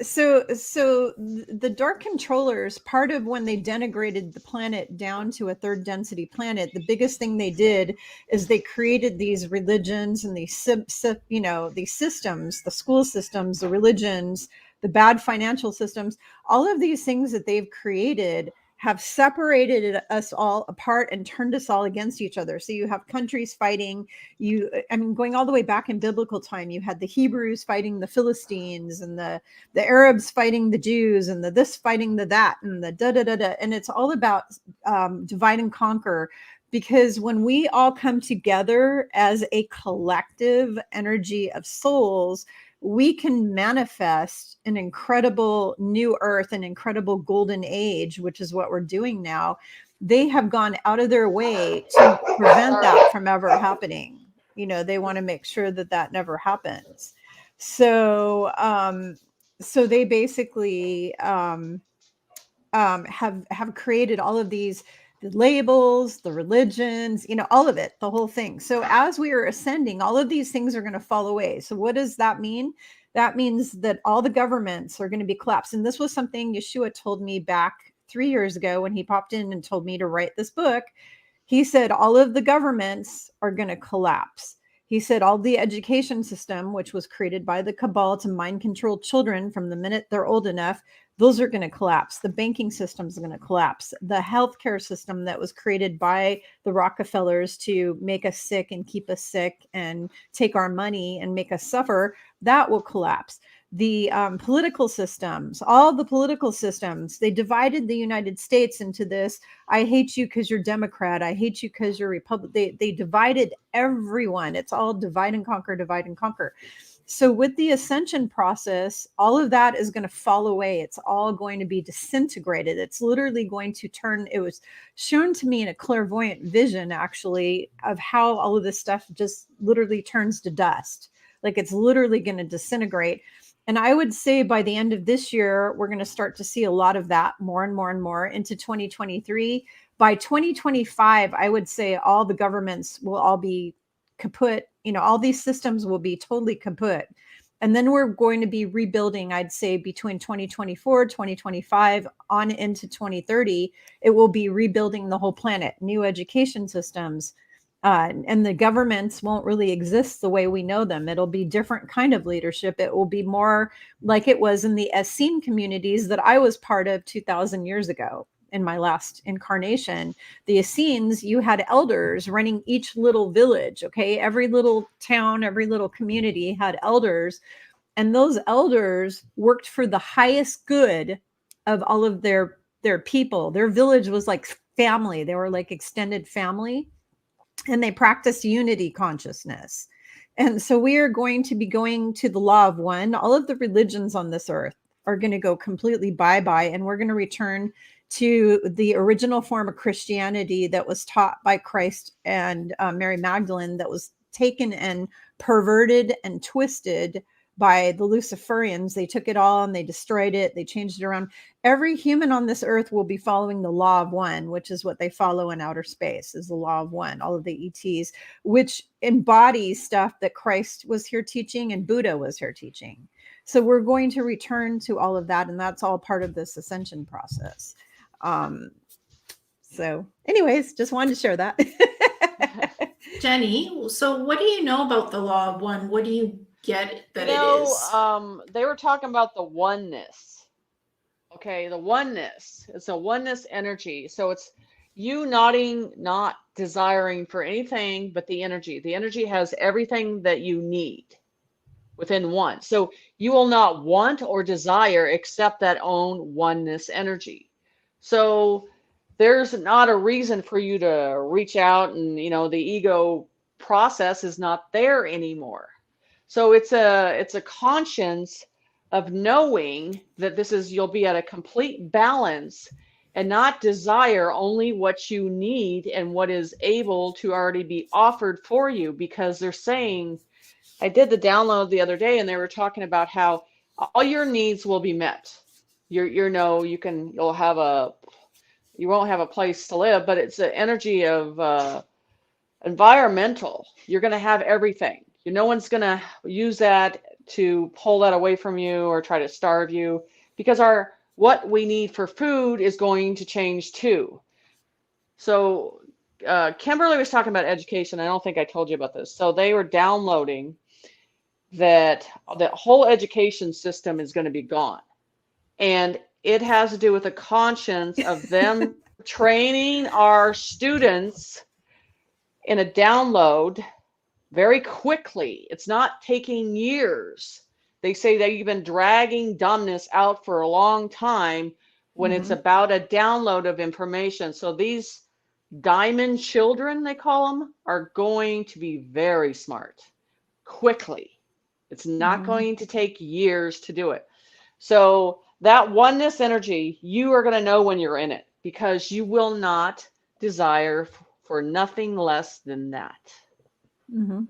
So the dark controllers, part of when they denigrated the planet down to a third density planet, the biggest thing they did is they created these religions and these these systems, the school systems, the religions, the bad financial systems. All of these things that they've created have separated us all apart and turned us all against each other. So you have countries fighting. Going all the way back in biblical time, you had the Hebrews fighting the Philistines, and the Arabs fighting the Jews, and the this fighting the that, and the da da da da. And it's all about divide and conquer, because when we all come together as a collective energy of souls, we can manifest an incredible new earth, an incredible golden age, which is what we're doing now. They have gone out of their way to prevent that from ever happening. You know, they want to make sure that that never happens. So, so they basically have created all of these, the labels, the religions, you know, all of it, the whole thing. So as we are ascending, all of these things are going to fall away. So what does that mean? That means that all the governments are going to be collapsed. And this was something Yeshua told me back 3 years ago when he popped in and told me to write this book. He said all of the governments are going to collapse. He said all the education system, which was created by the cabal to mind control children from the minute they're old enough, those are going to collapse. The banking system is going to collapse. The healthcare system that was created by the Rockefellers to make us sick and keep us sick and take our money and make us suffer, that will collapse. The political systems, all the political systems, they divided the United States into this: I hate you because you're Democrat, I hate you because you're Republican. They divided everyone. It's all divide and conquer, divide and conquer. So with the ascension process, all of that is going to fall away. It's all going to be disintegrated. It's literally going to turn, it was shown to me in a clairvoyant vision, actually, of how all of this stuff just literally turns to dust. Like it's literally going to disintegrate. And I would say by the end of this year, we're going to start to see a lot of that more and more and more into 2023. By 2025, I would say all the governments will all be kaput. You know, all these systems will be totally kaput. And then we're going to be rebuilding, I'd say between 2024, 2025 on into 2030, it will be rebuilding the whole planet, new education systems. And the governments won't really exist the way we know them. It'll be different kind of leadership. It will be more like it was in the Essene communities that I was part of 2,000 years ago. In my last incarnation, the Essenes, you had elders running each little village. Okay. Every little town, every little community had elders. And those elders worked for the highest good of all of their people. Their village was like family. They were like extended family. And they practiced unity consciousness. And so we are going to be going to the law of one. All of the religions on this earth are going to go completely bye-bye. And we're going to return to the original form of Christianity that was taught by Christ and Mary Magdalene, that was taken and perverted and twisted by the Luciferians. They took it all and they destroyed it. They changed it around. Every human on this earth will be following the law of one, which is what they follow in outer space, is the law of one, all of the ETs, which embodies stuff that Christ was here teaching and Buddha was here teaching. So we're going to return to all of that. And that's all part of this ascension process. So anyways, just wanted to share that. Jenny, so what do you know about the law of one? What do you get that it is? They were talking about the oneness. Okay, the oneness. It's a oneness energy. So it's you not desiring for anything but the energy. The energy has everything that you need within one. So you will not want or desire except that own oneness energy. So there's not a reason for you to reach out, and the ego process is not there anymore. So it's a conscience of knowing that you'll be at a complete balance and not desire only what you need and what is able to already be offered for you, because they're saying, I did the download the other day and they were talking about how all your needs will be met. You won't have a place to live, but it's the energy of environmental. You're going to have everything. No one's going to use that to pull that away from you or try to starve you, because what we need for food is going to change too. So Kimberly was talking about education. I don't think I told you about this. So they were downloading that the whole education system is going to be gone. And it has to do with the conscience of them training our students in a download very quickly. It's not taking years. They say they've been dragging dumbness out for a long time when it's about a download of information. So these diamond children, they call them, are going to be very smart quickly. It's not going to take years to do it. So that oneness energy, you are going to know when you're in it, because you will not desire for nothing less than that. Mm-hmm.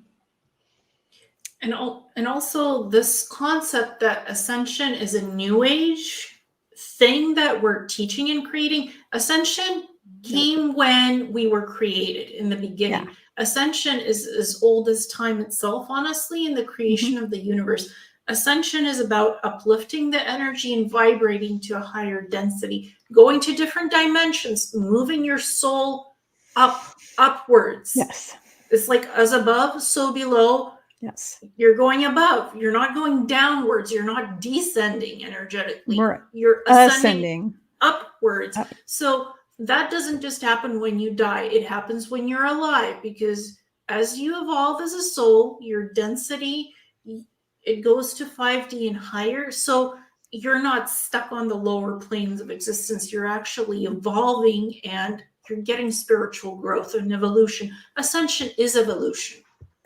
And also this concept that ascension is a new age thing that we're teaching and creating. Ascension came when we were created in the beginning. Yeah. Ascension is as old as time itself, honestly, in the creation of the universe. Ascension is about uplifting the energy and vibrating to a higher density, going to different dimensions, moving your soul upwards. Yes. It's like as above, so below. Yes. You're going above. You're not going downwards. You're not descending energetically. We're You're ascending ascending upwards. up. So that doesn't just happen when you die. It happens when you're alive, because as you evolve as a soul, your density, it goes to 5D and higher. So you're not stuck on the lower planes of existence. You're actually evolving and you're getting spiritual growth and evolution. Ascension is evolution,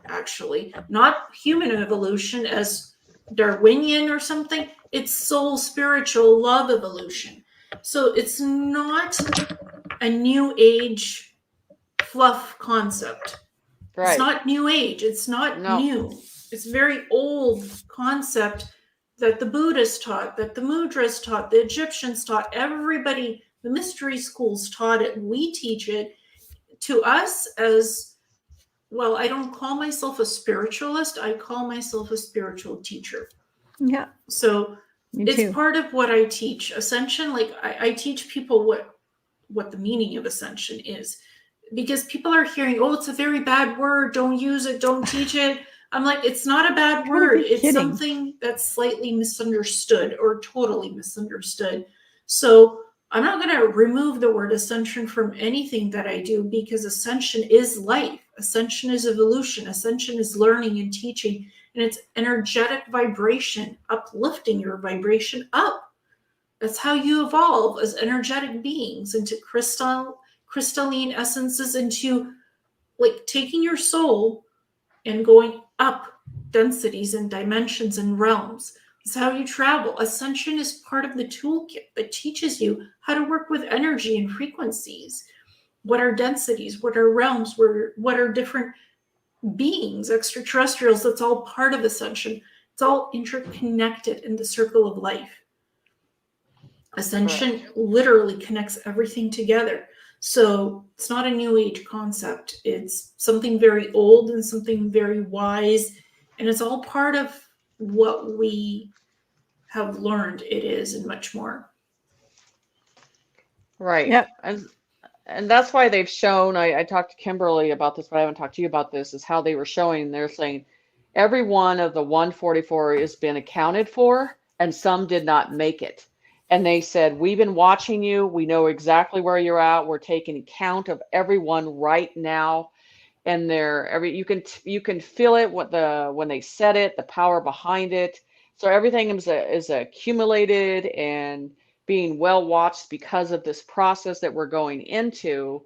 actually, not human evolution as Darwinian or something. It's soul, spiritual, love evolution. So it's not a new age fluff concept. It's Right. not new age. It's not No. new. It's very old concept that the Buddhists taught, that the Mudras taught, the Egyptians taught, everybody, the mystery schools taught it. We teach it. To us as, well, I don't call myself a spiritualist. I call myself a spiritual teacher. Yeah. So Me it's too. part of what I teach. Ascension, like I teach people what the meaning of ascension is, because people are hearing, oh, it's a very bad word, don't use it, don't teach it. I'm like, it's not a bad Gotta word. be It's kidding. something that's slightly misunderstood or totally misunderstood. So I'm not going to remove the word ascension from anything that I do, because ascension is life. Ascension is evolution. Ascension is learning and teaching, and it's energetic vibration, uplifting your vibration up. That's how you evolve as energetic beings into crystalline essences, into like taking your soul and going up densities and dimensions and realms. It's how you travel. Ascension is part of the toolkit that teaches you how to work with energy and frequencies. What are densities? What are realms? What are different beings, extraterrestrials? That's all part of Ascension. It's all interconnected in the circle of life. Ascension Correct. literally connects everything together. So it's not a new age concept. It's something very old and something very wise. And it's all part of what we have learned it is, and much more. Right. Yep. And that's why they've shown, I talked to Kimberly about this, but I haven't talked to you about this, is how they were showing, they're saying every one of the 144 has been accounted for and some did not make it. And they said, we've been watching you. We know exactly where you're at. We're taking count of everyone right now. And you can feel it when they said it, the power behind it. So everything is accumulated and being well watched because of this process that we're going into.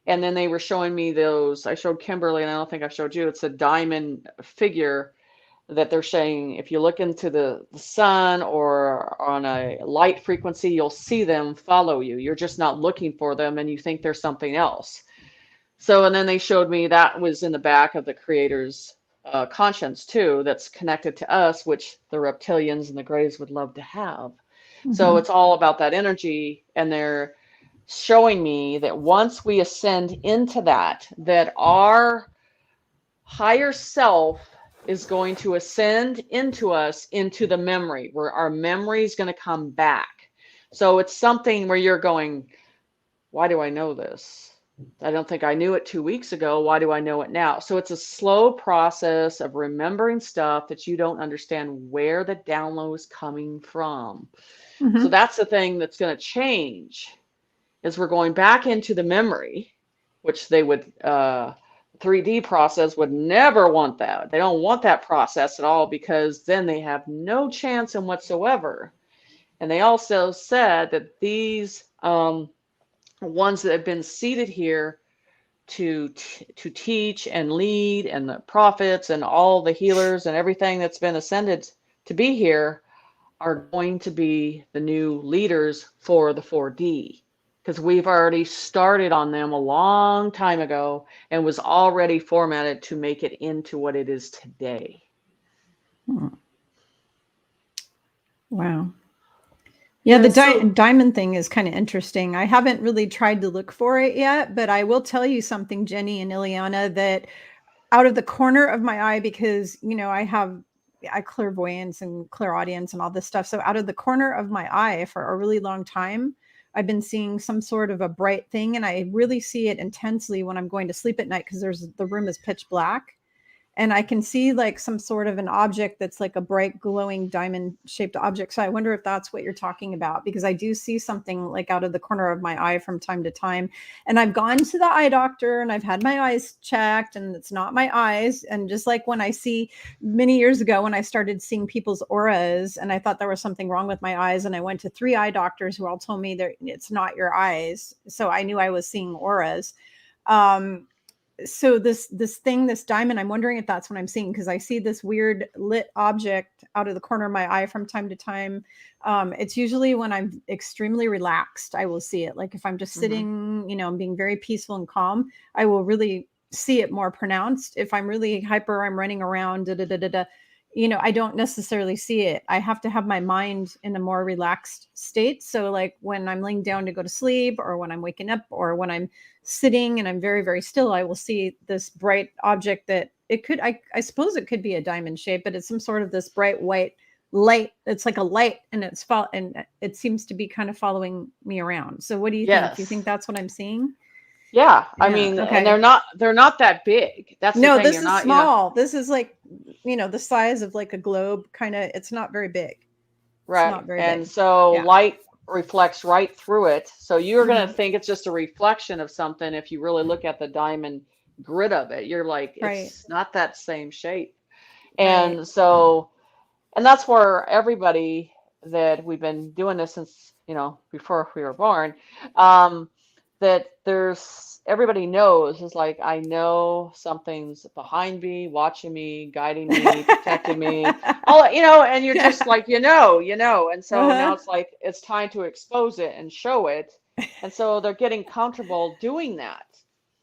And then they were showing me those, I showed Kimberly, and I don't think I showed you, it's a diamond figure that they're saying if you look into the sun or on a light frequency, you'll see them follow you. You're just not looking for them and you think there's something else. So, and then they showed me that was in the back of the creator's conscience too, that's connected to us, which the reptilians and the grays would love to have. So it's all about that energy, and they're showing me that once we ascend into that our higher self is going to ascend into us, into the memory, where our memory is going to come back. So it's something where you're going, why do I know this? I don't think I knew it 2 weeks ago. Why do I know it now? So it's a slow process of remembering stuff that you don't understand where the download is coming from. So that's the thing that's going to change, is we're going back into the memory, which they would 3D process would never want that. They don't want that process at all, because then they have no chance in whatsoever. And they also said that these ones that have been seated here to teach and lead, and the prophets and all the healers and everything that's been ascended to be here, are going to be the new leaders for the 4D, because we've already started on them a long time ago and was already formatted to make it into what it is today. Wow. Yeah, Yeah, the diamond thing is kind of interesting. I haven't really tried to look for it yet, but I will tell you something, Jenny and Ileana, that out of the corner of my eye, because, I clairvoyance and clairaudience and all this stuff. So out of the corner of my eye for a really long time, I've been seeing some sort of a bright thing, and I really see it intensely when I'm going to sleep at night because the room is pitch black. And I can see like some sort of an object that's like a bright glowing diamond shaped object. So I wonder if that's what you're talking about, because I do see something like out of the corner of my eye from time to time. And I've gone to the eye doctor and I've had my eyes checked, and it's not my eyes. And just like when I see many years ago, when I started seeing people's auras and I thought there was something wrong with my eyes, and I went to 3 eye doctors who all told me that it's not your eyes. So I knew I was seeing auras. So this diamond, I'm wondering if that's what I'm seeing, because I see this weird lit object out of the corner of my eye from time to time. It's usually when I'm extremely relaxed, I will see it. Like if I'm just sitting, I'm being very peaceful and calm, I will really see it more pronounced. If I'm really hyper, I'm running around, I don't necessarily see it. I have to have my mind in a more relaxed state. So like when I'm laying down to go to sleep, or when I'm waking up, or when I'm sitting and I'm very, very still, I will see this bright object that it could, I suppose it could be a diamond shape, but it's some sort of this bright white light. It's like a light, and and it seems to be kind of following me around. So what do you think? Do you think that's what I'm seeing? Yeah. I Yeah, mean, okay. and they're not that big. That's the No, thing. this You're is not, small. This is like, the size of like a globe kind of. It's not very big. It's right. not very And big. so Yeah. light reflects right through it. So you're going to Mhm. think it's just a reflection of something. If you really look at the diamond grid of it, you're like, Right. it's not that same shape. Right. And so, and that's where everybody that we've been doing this since, before we were born, that everybody knows is like, I know something's behind me, watching me, guiding me, protecting me, all, and you're just like, and so now Uh-huh. it's like, it's time to expose it and show it. And so they're getting comfortable doing that.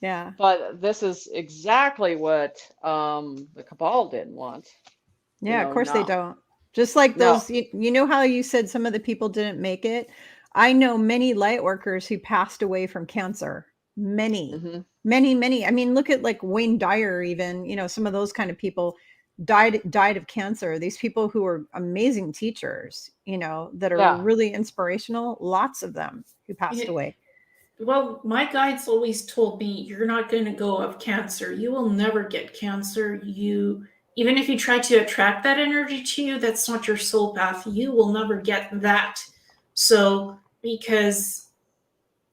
Yeah. But this is exactly what the cabal didn't want. Yeah, of course they No, don't. Just like no. those, you know how you said some of the people didn't make it? I know many light workers who passed away from cancer. Many, Hmm. many, many. I mean, look at like Wayne Dyer, even, some of those kind of people died of cancer. These people who are amazing teachers, that are Yeah. really inspirational, lots of them who passed Yeah. away. Well, my guides always told me, you're not going to go of cancer. You will never get cancer. Even if you try to attract that energy to you, that's not your soul path. You will never get that. So, because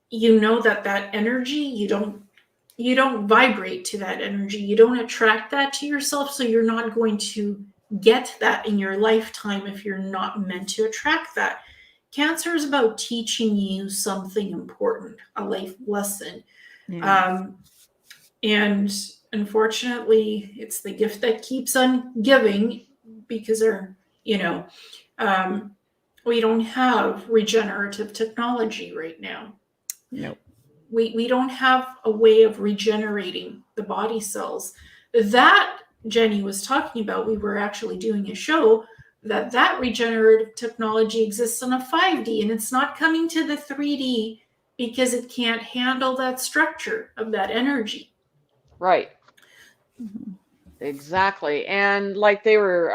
you know that energy, you don't vibrate to that energy. You don't attract that to yourself. So you're not going to get that in your lifetime if you're not meant to attract that. Cancer is about teaching you something important, a life lesson. Yeah. And unfortunately, it's the gift that keeps on giving, because um, we don't have regenerative technology right now. Nope. We don't have a way of regenerating the body cells. That Jenny was talking about, we were actually doing a show that regenerative technology exists on a 5D, and it's not coming to the 3D because it can't handle that structure of that energy. Right. Mhm. Exactly. And like they were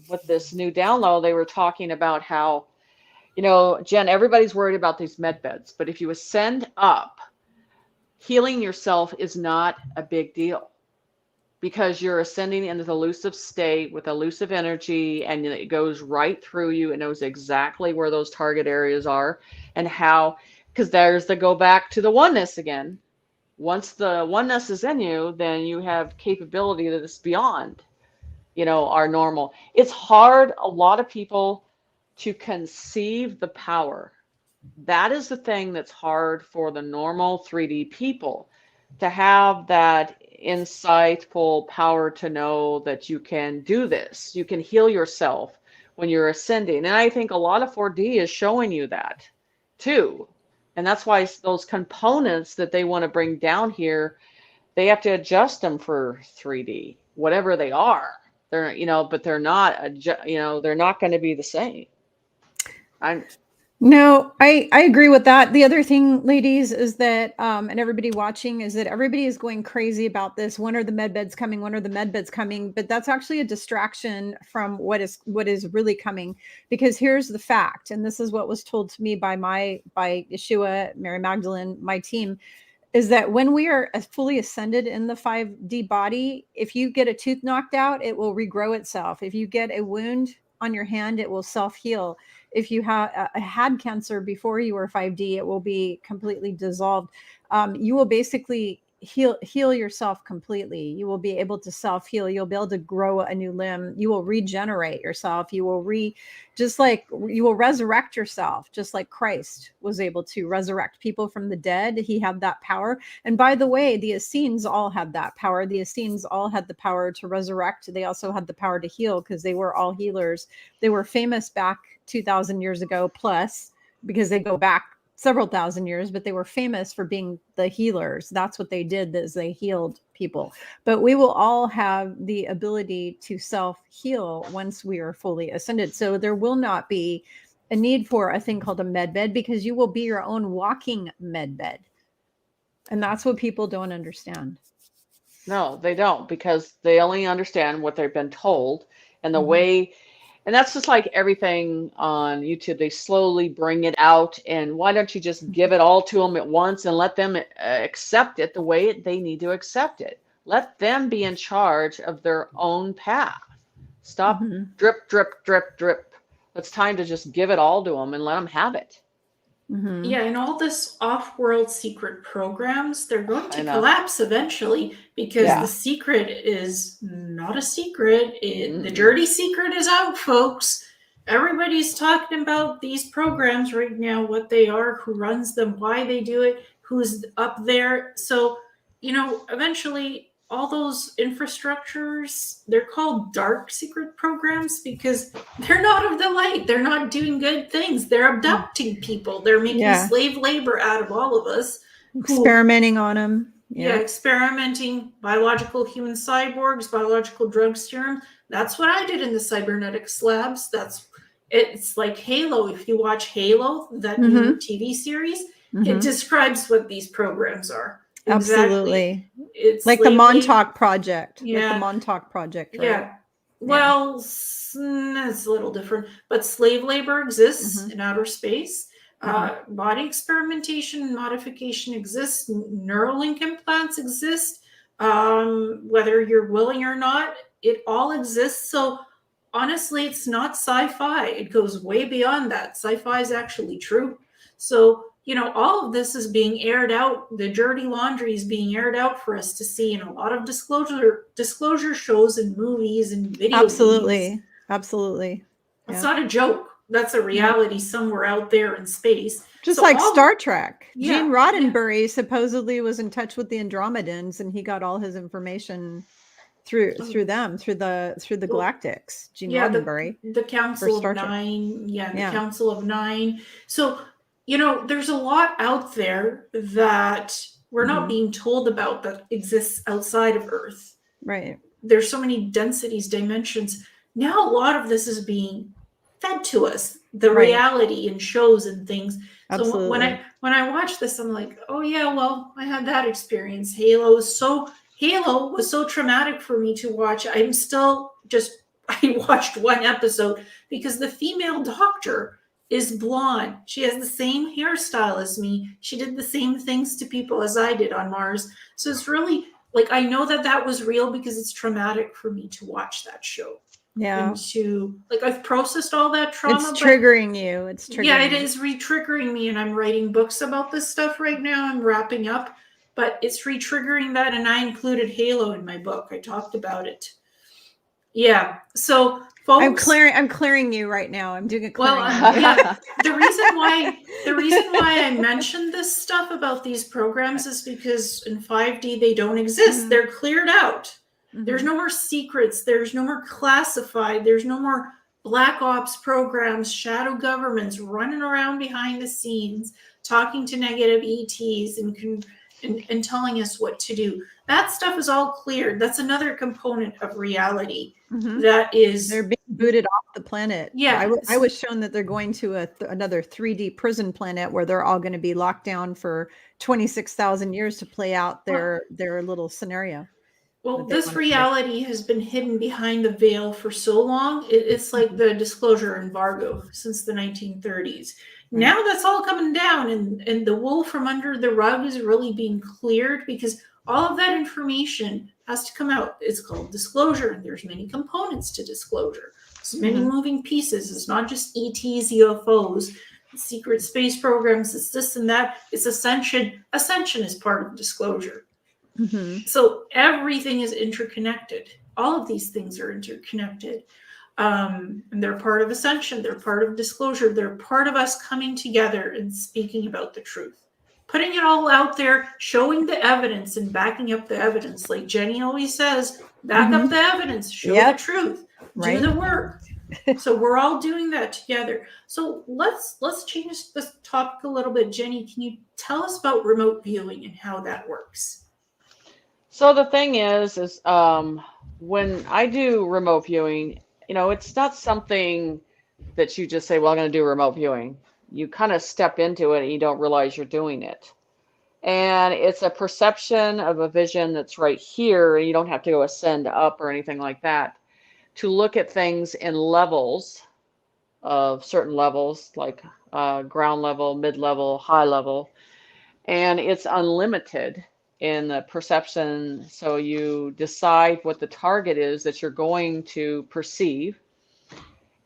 with this new download, they were talking about how, Jen, everybody's worried about these med beds, but if you ascend up, healing yourself is not a big deal because you're ascending into the elusive state with elusive energy, and it goes right through you. It knows exactly where those target areas are and how, because there's the go back to the oneness again. Once the oneness is in you, then you have capability that is beyond, our normal. It's hard, a lot of people, to conceive the power. That is the thing that's hard for the normal 3D people, to have that insightful power to know that you can do this. You can heal yourself when you're ascending. And I think a lot of 4D is showing you that too. And that's why those components that they want to bring down here, they have to adjust them for 3D, whatever they are. They're, but they're not, they're not going to be the same. I'm No, I agree with that. The other thing, ladies, is that and everybody watching, is that everybody is going crazy about this. When are the med beds coming? When are the med beds coming? But that's actually a distraction from what is really coming. Because here's the fact, and this is what was told to me by Yeshua, Mary Magdalene, my team, is that when we are fully ascended in the 5D body, if you get a tooth knocked out, it will regrow itself. If you get a wound on your hand, it will self-heal. If you had cancer before you were 5D, it will be completely dissolved. You will basically heal yourself completely. You will be able to self-heal. You'll be able to grow a new limb. You will regenerate yourself. You will you will resurrect yourself, just like Christ was able to resurrect people from the dead. He had that power. And by the way, the Essenes all had that power. The Essenes all had the power to resurrect. They also had the power to heal, because they were all healers. They were famous back 2,000 years ago plus, because they go back several thousand years, but they were famous for being the healers. That's what they did, is they healed people. But we will all have the ability to self-heal once we are fully ascended. So there will not be a need for a thing called a med bed, because you will be your own walking med bed. And that's what people don't understand. No, they don't, because they only understand what they've been told, and the way, and that's just like everything on YouTube. They slowly bring it out, and why don't you just give it all to them at once and let them accept it the way they need to accept it? Let them be in charge of their own path. Stop drip, drip, drip, drip. It's time to just give it all to them and let them have it. Yeah, and all this off-world secret programs, they're going to collapse eventually, because the secret is not a secret. The dirty secret is out, folks. Everybody's talking about these programs right now, what they are, who runs them, why they do it, who's up there. So, eventually all those infrastructures, they're called dark secret programs, because they're not of the light. They're not doing good things. They're abducting people. They're making slave labor out of all of us. Experimenting on them. Yeah, experimenting, biological human cyborgs, biological drug serum. That's what I did in the cybernetics labs. It's like Halo. If you watch Halo, that new TV series, it describes what these programs are. Absolutely. Exactly. It's like the Montauk Project. Yeah. Like the Montauk Project, right? Yeah. Well, it's a little different, but slave labor exists in outer space. Body experimentation and modification exists. Neuralink implants exist. Whether you're willing or not, it all exists. So honestly, it's not sci-fi. It goes way beyond that. Sci-fi is actually true. So, all of this is being aired out. The dirty laundry is being aired out for us to see in a lot of disclosure shows and movies and video games. Absolutely. It's not a joke. That's a reality somewhere out there in space. Just like Star Trek. Gene Roddenberry supposedly was in touch with the Andromedans, and he got all his information through them, through the Galactics. Gene Roddenberry. The Council of Nine. The Council of Nine. So, there's a lot out there that we're not being told about that exists outside of Earth. Right. There's so many densities, dimensions. Now a lot of this is being fed to us, the reality in shows and things. Absolutely. So when I watch this, I'm like, oh yeah, well, I had that experience. Halo was so traumatic for me to watch. I watched one episode because the female doctor is blonde. She has the same hairstyle as me. She did the same things to people as I did on Mars. So it's really like, I know that was real because it's traumatic for me to watch that show. Yeah. And I've processed all that trauma. It's triggering you. It's triggering. Yeah, it is re-triggering me, and I'm writing books about this stuff right now. I'm wrapping up, but it's re-triggering that, and I included Halo in my book. I talked about it. Yeah. So folks, I'm clearing you right now. I'm doing a clearing. Well, the reason why I mentioned this stuff about these programs is because in 5D they don't exist. They're cleared out. There's no more secrets. There's no more classified. There's no more black ops programs, shadow governments running around behind the scenes, talking to negative ETs and telling us what to do. That stuff is all cleared. That's another component of reality. That is, they're being booted off the planet. Yeah. I was shown that they're going to another 3D prison planet where they're all going to be locked down for 26,000 years to play out their little scenario. Well, this reality has been hidden behind the veil for so long. It's like the disclosure embargo since the 1930s. Now that's all coming down, and the wool from under the rug is really being cleared, because all of that information has to come out. It's called disclosure, and there's many components to disclosure. There's many moving pieces. It's not just ETs, UFOs, secret space programs. It's this and that. It's Ascension. Ascension is part of disclosure. So everything is interconnected. All of these things are interconnected. And they're part of Ascension. They're part of disclosure. They're part of us coming together and speaking about the truth. Putting it all out there, showing the evidence and backing up the evidence. Like Jenny always says, back up the evidence, show the truth, do the work. So we're all doing that together. So let's change this topic a little bit. Jenny, can you tell us about remote viewing and how that works? So the thing is when I do remote viewing, it's not something that you just say, well, I'm going to do remote viewing. You kind of step into it and you don't realize you're doing it. And it's a perception of a vision that's right here. You don't have to go ascend up or anything like that to look at things in levels of certain levels, like ground level, mid-level, high level. And it's unlimited in the perception. So you decide what the target is that you're going to perceive.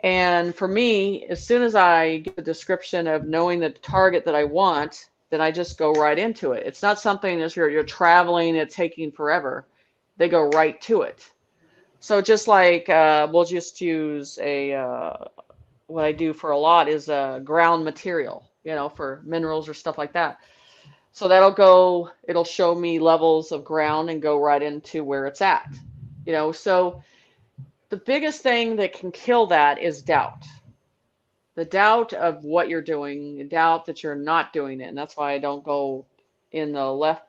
And for me, as soon as I get the description of knowing the target that I want, then I just go right into it. It's not something that you're traveling, it's taking forever. They go right to it. So just like we'll just use what I do for a lot is ground material, for minerals or stuff like that. So it'll show me levels of ground and go right into where it's at. So the biggest thing that can kill that is doubt. The doubt of what you're doing, the doubt that you're not doing it. And that's why I don't go in the left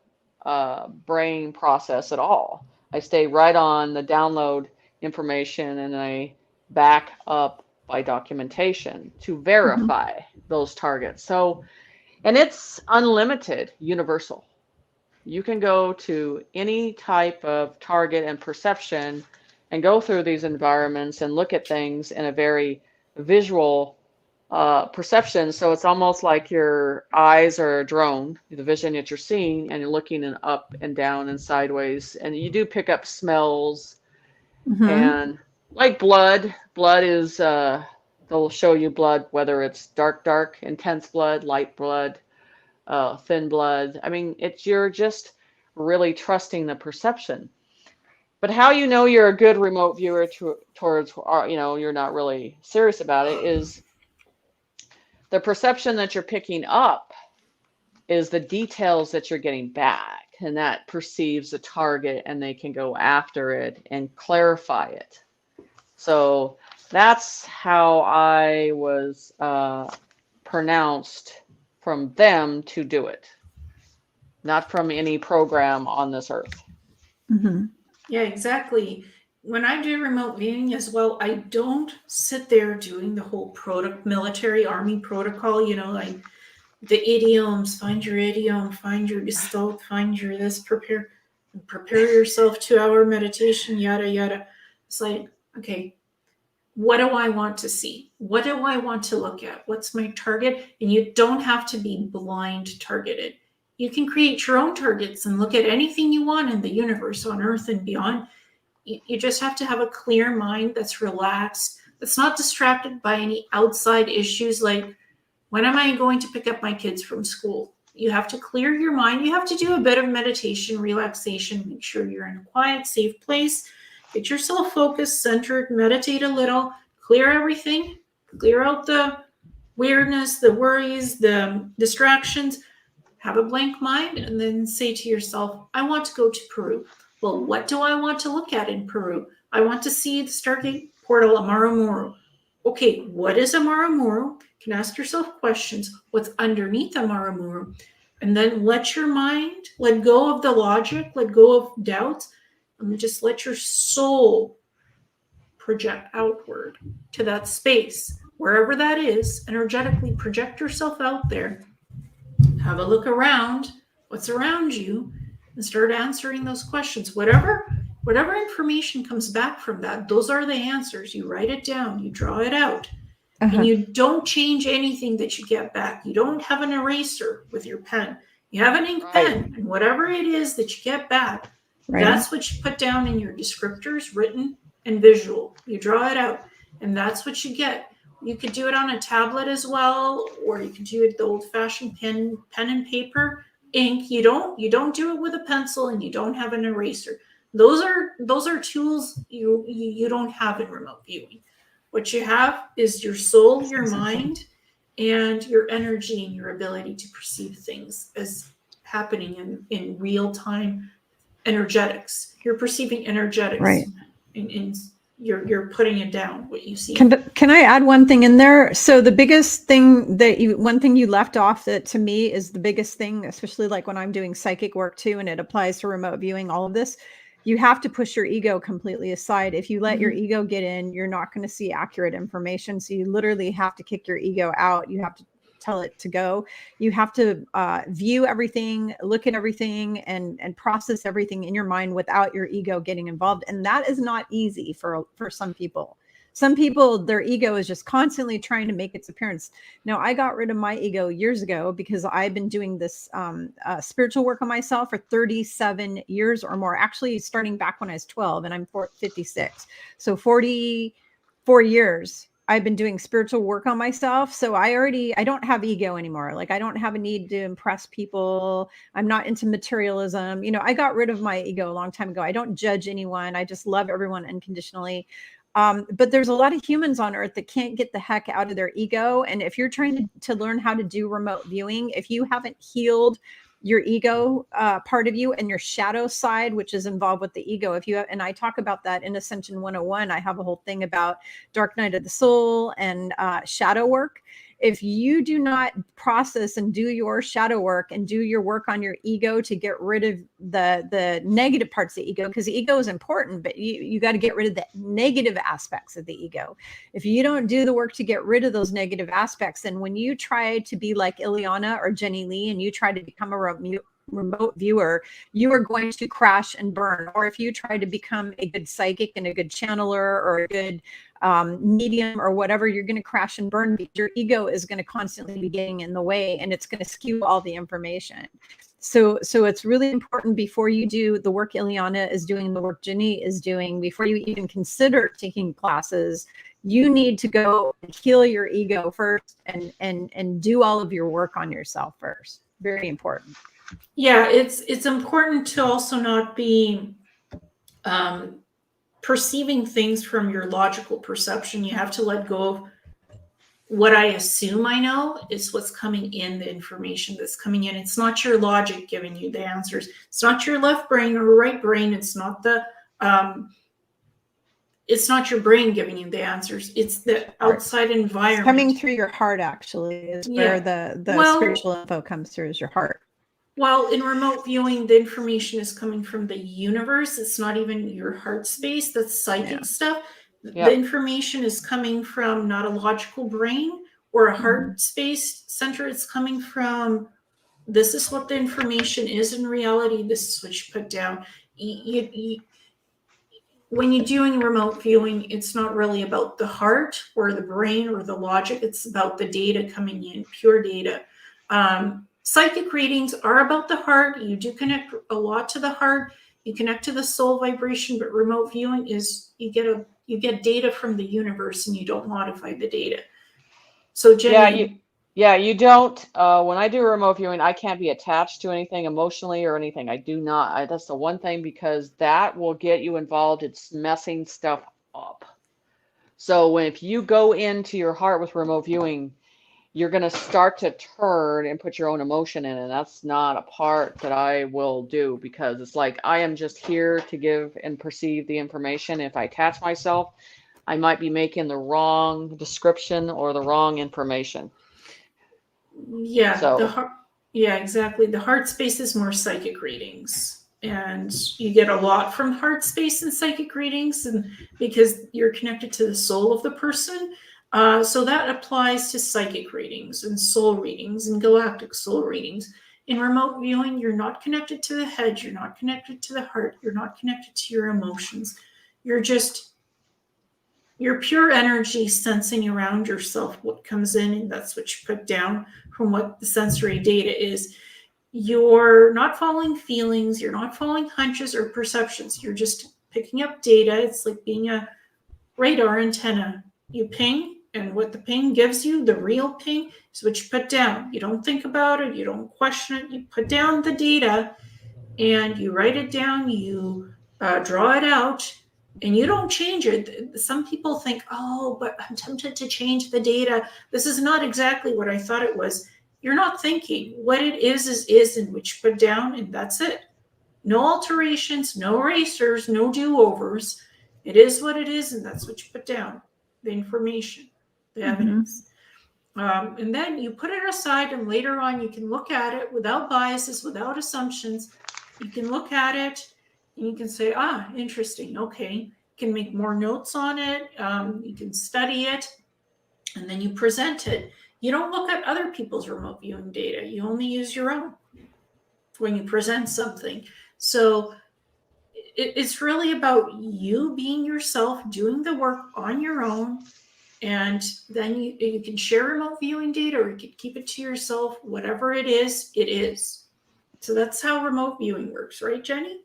brain process at all. I stay right on the download information, and I back up by documentation to verify those targets. And it's unlimited, universal. You can go to any type of target and perception and go through these environments and look at things in a very visual perception. So it's almost like your eyes are a drone, the vision that you're seeing, and you're looking up and down and sideways. And you do pick up smells and like blood. Blood is, they'll show you blood, whether it's dark, intense blood, light blood, thin blood. I mean, you're just really trusting the perception. But how you know you're a good remote viewer towards, you're not really serious about it, is the perception that you're picking up is the details that you're getting back, and that perceives the target, and they can go after it and clarify it. So that's how I was pronounced from them to do it, not from any program on this earth. Yeah, exactly. When I do remote viewing as well, I don't sit there doing the whole military army protocol, like the idioms, find your idiom, find your gestalt, find your this, prepare yourself 2-hour meditation, yada, yada. It's like, okay, what do I want to see? What do I want to look at? What's my target? And you don't have to be blind targeted. You can create your own targets and look at anything you want in the universe, on Earth and beyond. You just have to have a clear mind that's relaxed, that's not distracted by any outside issues like, when am I going to pick up my kids from school? You have to clear your mind. You have to do a bit of meditation, relaxation, make sure you're in a quiet, safe place. Get yourself focused, centered, meditate a little, clear everything, clear out the weirdness, the worries, the distractions. Have a blank mind, and then say to yourself, I want to go to Peru. Well, what do I want to look at in Peru? I want to see the Stargate portal, Amaramuru. Okay, what is Amaramuru? You can ask yourself questions. What's underneath Amaramuru? And then let your mind let go of the logic, let go of doubts, and just let your soul project outward to that space, wherever that is, energetically project yourself out there, have a look around, what's around you, and start answering those questions. Whatever information comes back from that, those are the answers. You write it down, you draw it out, and you don't change anything that you get back. You don't have an eraser with your pen. You have an ink pen, and whatever it is that you get back, that's what you put down in your descriptors, written and visual. You draw it out, and that's what you get. You could do it on a tablet as well, or you could do it the old-fashioned pen and paper, ink. You don't do it with a pencil, and you don't have an eraser. Those are tools you don't have in remote viewing. What you have is your soul, your mind, and your energy and your ability to perceive things as happening in real time energetics. You're perceiving energetics, right? And you're putting it down, what you see. Can I add one thing in there? So the biggest thing one thing you left off that to me is the biggest thing, especially like when I'm doing psychic work too, and it applies to remote viewing, all of this, you have to push your ego completely aside. If you let your ego get in, you're not going to see accurate information. So you literally have to kick your ego out. You have to tell it to go. You have to view everything, look at everything, and process everything in your mind without your ego getting involved. And that is not easy for some people. Some people, their ego is just constantly trying to make its appearance. Now, I got rid of my ego years ago because I've been doing this spiritual work on myself for 37 years or more, actually starting back when I was 12, and I'm 56. So 44 years I've been doing spiritual work on myself. So I don't have ego anymore. Like, I don't have a need to impress people. I'm not into materialism. I got rid of my ego a long time ago. I don't judge anyone. I just love everyone unconditionally. But there's a lot of humans on earth that can't get the heck out of their ego. And if you're trying to learn how to do remote viewing, if you haven't healed your ego part of you and your shadow side, which is involved with the ego, and I talk about that in Ascension 101, I have a whole thing about dark night of the soul and shadow work. If you do not process and do your shadow work and do your work on your ego to get rid of the negative parts of the ego, because the ego is important, but you got to get rid of the negative aspects of the ego. If you don't do the work to get rid of those negative aspects, then when you try to be like Ileana or Jenny Lee and you try to become a remote viewer, you are going to crash and burn. Or if you try to become a good psychic and a good channeler or a good medium or whatever, you're going to crash and burn because your ego is going to constantly be getting in the way, and it's going to skew all the information. So it's really important, before you do the work Ileana is doing, the work Jenny is doing, before you even consider taking classes, you need to go and heal your ego first and do all of your work on yourself first. Very important. Yeah, it's important to also not be perceiving things from your logical perception. You have to let go of what I assume I know is what's coming in, the information that's coming in. It's not your logic giving you the answers. It's not your left brain or right brain. It's not your brain giving you the answers. It's the outside environment. It's coming through your heart, actually, is where the spiritual info comes through, is your heart. Well, in remote viewing, the information is coming from the universe. It's not even your heart space. That's psychic stuff. The information is coming from not a logical brain or a heart space center. It's coming from, this is what the information is in reality. This is what you put down. When you're doing remote viewing, it's not really about the heart or the brain or the logic. It's about the data coming in, pure data. Psychic readings are about the heart. You do connect a lot to the heart. You connect to the soul vibration, but remote viewing is you get data from the universe and you don't modify the data. So Jenny, you don't. When I do remote viewing, I can't be attached to anything emotionally or anything. I do not. That's the one thing, because that will get you involved. It's messing stuff up. So if you go into your heart with remote viewing, you're going to start to turn and put your own emotion in, and that's not a part that I will do, because it's like, I am just here to give and perceive the information. If I attach myself, I might be making the wrong description or the wrong information. Yeah, exactly. The heart space is more psychic readings. and you get a lot from heart space and psychic readings, and because you're connected to the soul of the person. So that applies to psychic readings and soul readings and galactic soul readings. In remote viewing, you're not connected to the head, you're not connected to the heart, you're not connected to your emotions. You're just your pure energy sensing around yourself what comes in, and that's what you put down from what the sensory data is. You're not following feelings, you're not following hunches or perceptions. You're just picking up data. It's like being a radar antenna. You ping, and what the ping gives you, the real ping, is what you put down. You don't think about it, you don't question it. You put down the data and you write it down, you draw it out, and you don't change it. Some people think, oh, but I'm tempted to change the data. This is not exactly what I thought it was. You're not thinking. What it is, and which you put down, and that's it. No alterations, no erasers, no do-overs. It is what it is, and that's what you put down. The information, the evidence. And then you put it aside, and later on you can look at it without biases, without assumptions. You can look at it and you can say, interesting, okay. You can make more notes on it. You can study it, and then you present it. You don't look at other people's remote viewing data. You only use your own when you present something. So it's really about you being yourself, doing the work on your own, and then you can share remote viewing data, or you can keep it to yourself. Whatever it is, it is. So that's how remote viewing works, right, Jenny?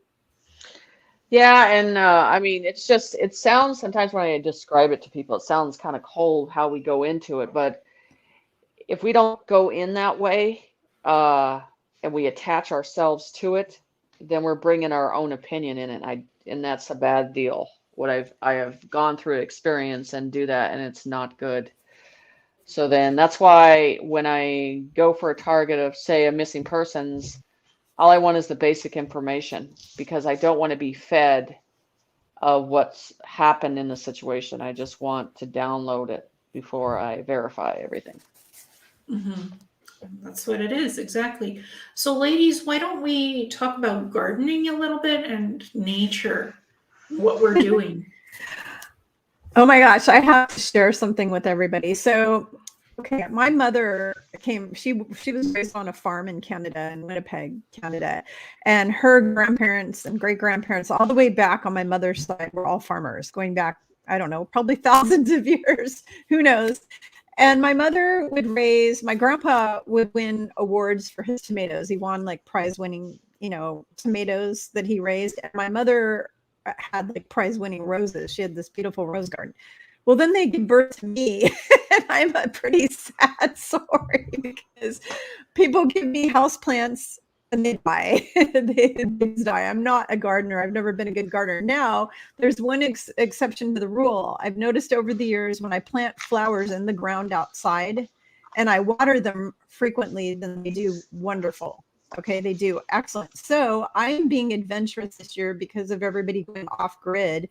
Yeah, and I mean, it sounds sometimes when I describe it to people, it sounds kind of cold how we go into it, but if we don't go in that way, and we attach ourselves to it, then we're bringing our own opinion in it. And that's a bad deal. I have gone through experience and do that, and it's not good. So then that's why when I go for a target of, say, a missing persons, all I want is the basic information, because I don't want to be fed of what's happened in the situation. I just want to download it before I verify everything. That's what it is, exactly. So ladies, why don't we talk about gardening a little bit and nature, what we're doing? Oh my gosh, I have to share something with everybody. So, okay, my mother she was raised on a farm in Canada, in Winnipeg, Canada, and her grandparents and great grandparents all the way back on my mother's side were all farmers, going back, I don't know, probably thousands of years, who knows. And my grandpa would win awards for his tomatoes. He won like prize winning, tomatoes that he raised. And my mother had like prize winning roses. She had this beautiful rose garden. Well, then they give birth to me, and I'm a pretty sad story, because people give me houseplants and they die. they die. I'm not a gardener. I've never been a good gardener. Now, there's one exception to the rule. I've noticed over the years, when I plant flowers in the ground outside and I water them frequently, then they do wonderful. Okay, they do excellent. So I'm being adventurous this year because of everybody going off grid,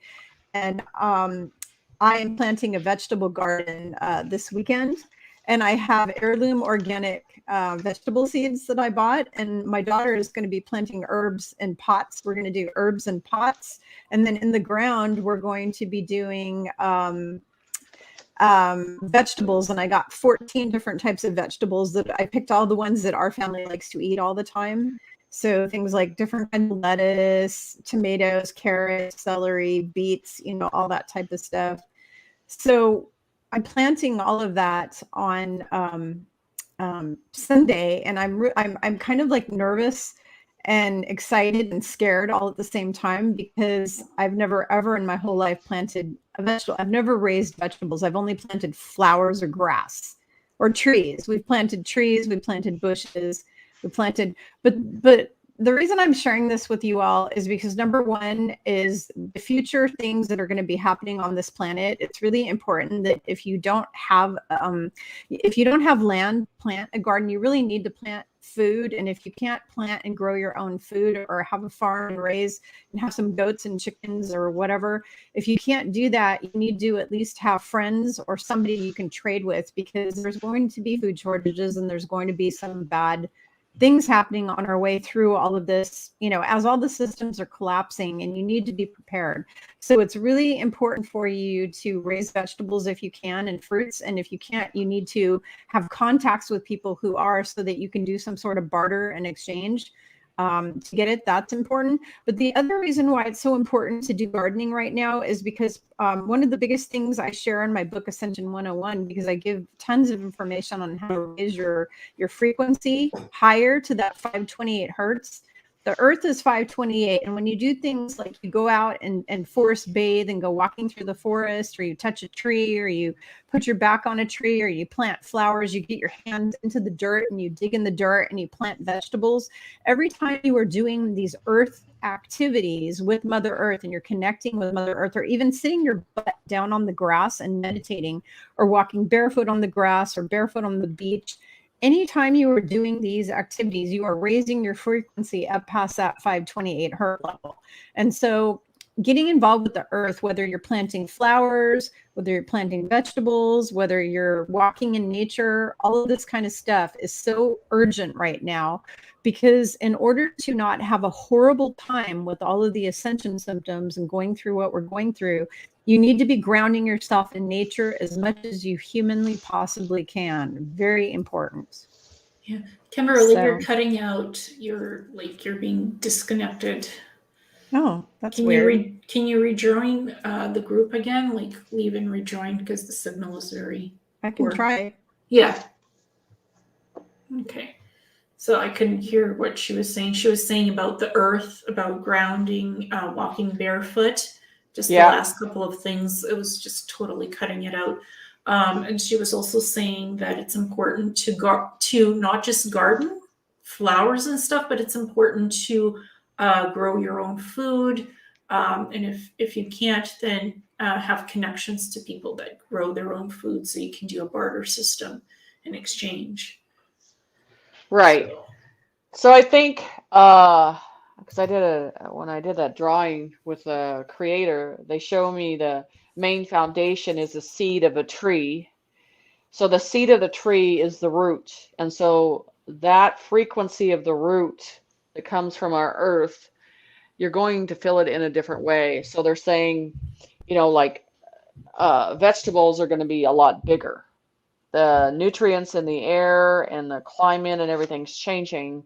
and I am planting a vegetable garden this weekend, and I have heirloom organic vegetable seeds that I bought, and my daughter is going to be planting herbs in pots. We're going to do herbs in pots, and then in the ground we're going to be doing vegetables, and I got 14 different types of vegetables that I picked, all the ones that our family likes to eat all the time. So things like different kinds of lettuce, tomatoes, carrots, celery, beets, all that type of stuff. So I'm planting all of that on Sunday, and I'm kind of like nervous and excited and scared all at the same time, because I've never ever in my whole life planted a vegetable. I've never raised vegetables. I've only planted flowers or grass or trees. We've planted trees, we planted bushes, but the reason I'm sharing this with you all is because number one is the future things that are going to be happening on this planet. It's really important that if you don't have land, plant a garden. You really need to plant food. And if you can't plant and grow your own food, or have a farm and raise and have some goats and chickens or whatever, if you can't do that, you need to at least have friends or somebody you can trade with, because there's going to be food shortages, and there's going to be some bad things happening on our way through all of this, you know, as all the systems are collapsing, and you need to be prepared. So it's really important for you to raise vegetables if you can, and fruits. And if you can't, you need to have contacts with people who are, so that you can do some sort of barter and exchange to get it. That's important. But the other reason why it's so important to do gardening right now is because one of the biggest things I share in my book, Ascension 101, because I give tons of information on how to raise your frequency higher to that 528 hertz. The earth is 528. And when you do things like you go out and forest bathe and go walking through the forest, or you touch a tree, or you put your back on a tree, or you plant flowers, you get your hands into the dirt and you dig in the dirt and you plant vegetables. Every time you are doing these earth activities with Mother Earth, and you're connecting with Mother Earth, or even sitting your butt down on the grass and meditating, or walking barefoot on the grass or barefoot on the beach, anytime you are doing these activities, you are raising your frequency up past that 528 hertz level. And so getting involved with the earth, whether you're planting flowers, whether you're planting vegetables, whether you're walking in nature, all of this kind of stuff is so urgent right now, because in order to not have a horrible time with all of the ascension symptoms and going through what we're going through, you need to be grounding yourself in nature as much as you humanly possibly can. Very important. Yeah. Kimberly, So- you're cutting out. You're being disconnected. Oh, that's Can weird. can you rejoin the group again? Like leave and rejoin, because the signal is very I can poor. try. Yeah. Okay. So I couldn't hear what she was saying. She was saying about the earth, about grounding, walking barefoot. Just the Yeah. last couple of things, it was just totally cutting it out. And she was also saying that it's important to not just garden flowers and stuff, but it's important to grow your own food. And if you can't, then have connections to people that grow their own food, so you can do a barter system in exchange. Right. So, So I think because when I did that drawing with the creator, they show me the main foundation is the seed of a tree. So the seed of the tree is the root. And so that frequency of the root that comes from our earth, you're going to feel it in a different way. So they're saying, you know, like vegetables are going to be a lot bigger. The nutrients in the air and the climate and everything's changing.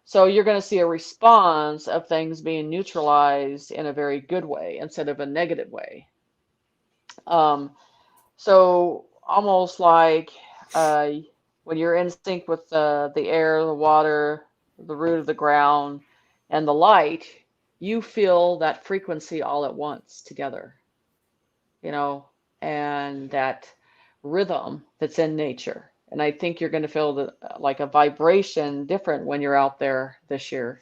So you're going to see a response of things being neutralized in a very good way instead of a negative way. So almost like when you're in sync with the air, the water, the root of the ground, and the light, you feel that frequency all at once together, you know, and that rhythm that's in nature. And I think you're going to feel like a vibration different when you're out there this year,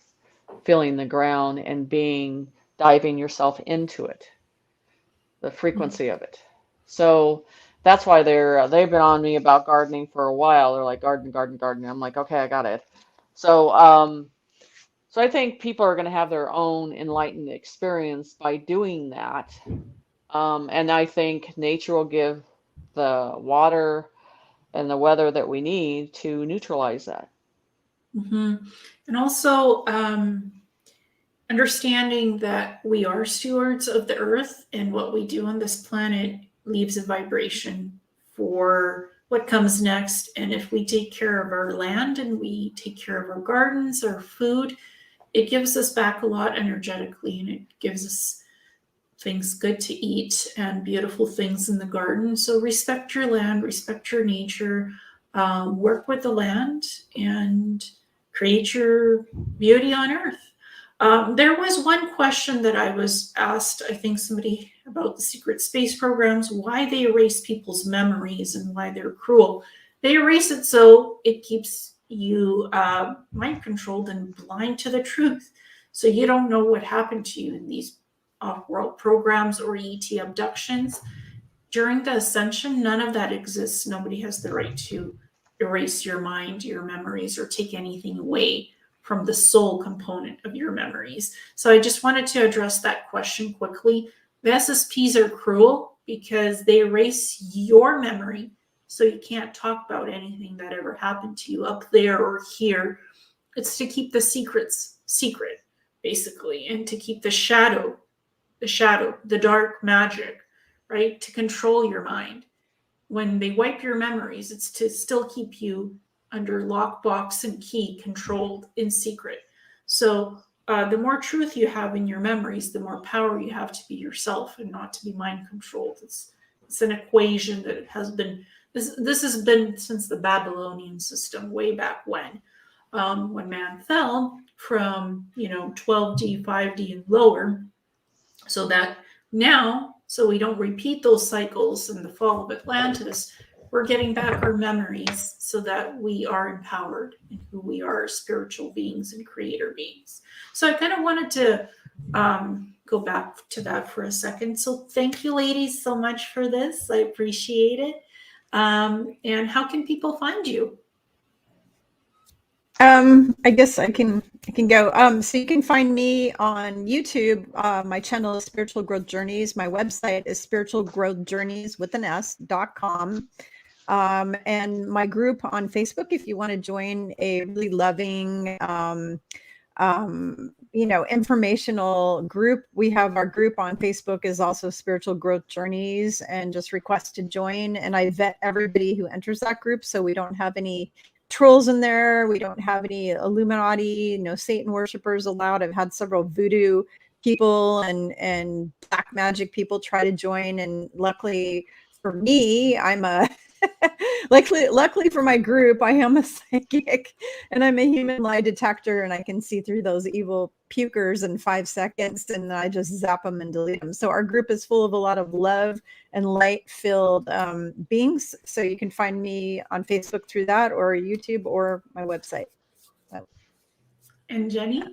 feeling the ground and diving yourself into it, the frequency of it. So that's why they've been on me about gardening for a while. They're like, garden, garden, garden. I'm like, okay, I got it. So so I think people are going to have their own enlightened experience by doing that. And I think nature will give the water and the weather that we need to neutralize that. mm-hmm. And also understanding that we are stewards of the earth, and what we do on this planet leaves a vibration for what comes next. And if we take care of our land and we take care of our gardens, our food, it gives us back a lot energetically, and it gives us things good to eat and beautiful things in the garden. So respect your land, respect your nature, work with the land, and create your beauty on earth. There was one question that I was asked, I think somebody, about the secret space programs, why they erase people's memories and why they're cruel. They erase it so it keeps you mind controlled and blind to the truth. So you don't know what happened to you in these off-world programs or ET abductions. During the ascension, none of that exists. Nobody has the right to erase your mind, your memories, or take anything away from the soul component of your memories. So I just wanted to address that question quickly. The SSPs are cruel because they erase your memory, so you can't talk about anything that ever happened to you up there or here. It's to keep the secrets secret, basically, and to keep the shadow, the dark magic, right? To control your mind. When they wipe your memories, it's to still keep you under lockbox and key, controlled in secret. So the more truth you have in your memories, the more power you have to be yourself and not to be mind controlled. It's an equation that has been, this has been since the Babylonian system, way back when man fell from 12D, 5D, and lower, so that now, so we don't repeat those cycles in the fall of Atlantis, we're getting back our memories so that we are empowered in who we are, spiritual beings and creator beings. So I kind of wanted to go back to that for a second. So thank you, ladies, so much for this. I appreciate it. And how can people find you? I guess I can go. So you can find me on YouTube. My channel is Spiritual Growth Journeys. My website is spiritualgrowthjourneys.com. And my group on Facebook, if you want to join a really loving, informational group, we have our group on Facebook is also Spiritual Growth Journeys, and just request to join. And I vet everybody who enters that group, so we don't have any trolls in there. We don't have any Illuminati, no Satan worshipers allowed. I've had several voodoo people and black magic people try to join, and luckily for me, I'm a luckily for my group, I am a psychic and I'm a human lie detector, and I can see through those evil pukers in 5 seconds, and I just zap them and delete them. So our group is full of a lot of love and light filled beings. So you can find me on Facebook through that, or YouTube, or my website. And Jenny?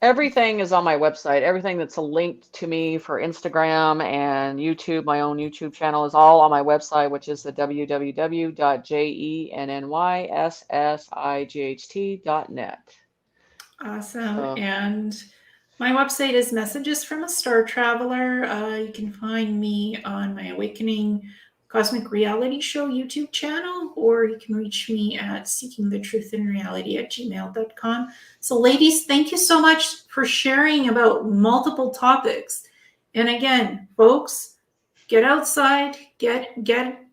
Everything is on my website. Everything that's linked to me for Instagram and YouTube, my own YouTube channel, is all on my website, which is the www.jennyssight.net. Awesome. So, And my website is Messages from a Star Traveler. You can find me on my Awakening Cosmic Reality Show YouTube channel, or you can reach me at seekingthetruthinreality@gmail.com. So ladies, thank you so much for sharing about multiple topics. And again, folks, get outside, get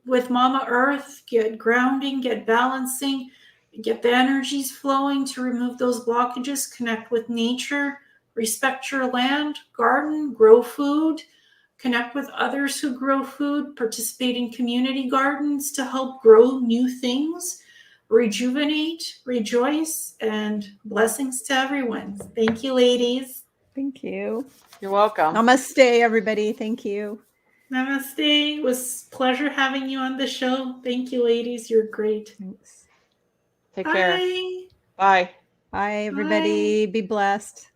with Mama Earth, get grounding, get balancing, get the energies flowing to remove those blockages, connect with nature, respect your land, garden, grow food, connect with others who grow food, participate in community gardens to help grow new things, rejuvenate, rejoice, and blessings to everyone. Thank you, ladies. Thank you. you're welcome. Namaste, everybody. Thank you. Namaste. It was a pleasure having you on the show. Thank you, ladies. You're great. Thanks. Take Bye. care. Bye. Bye, everybody. Be blessed.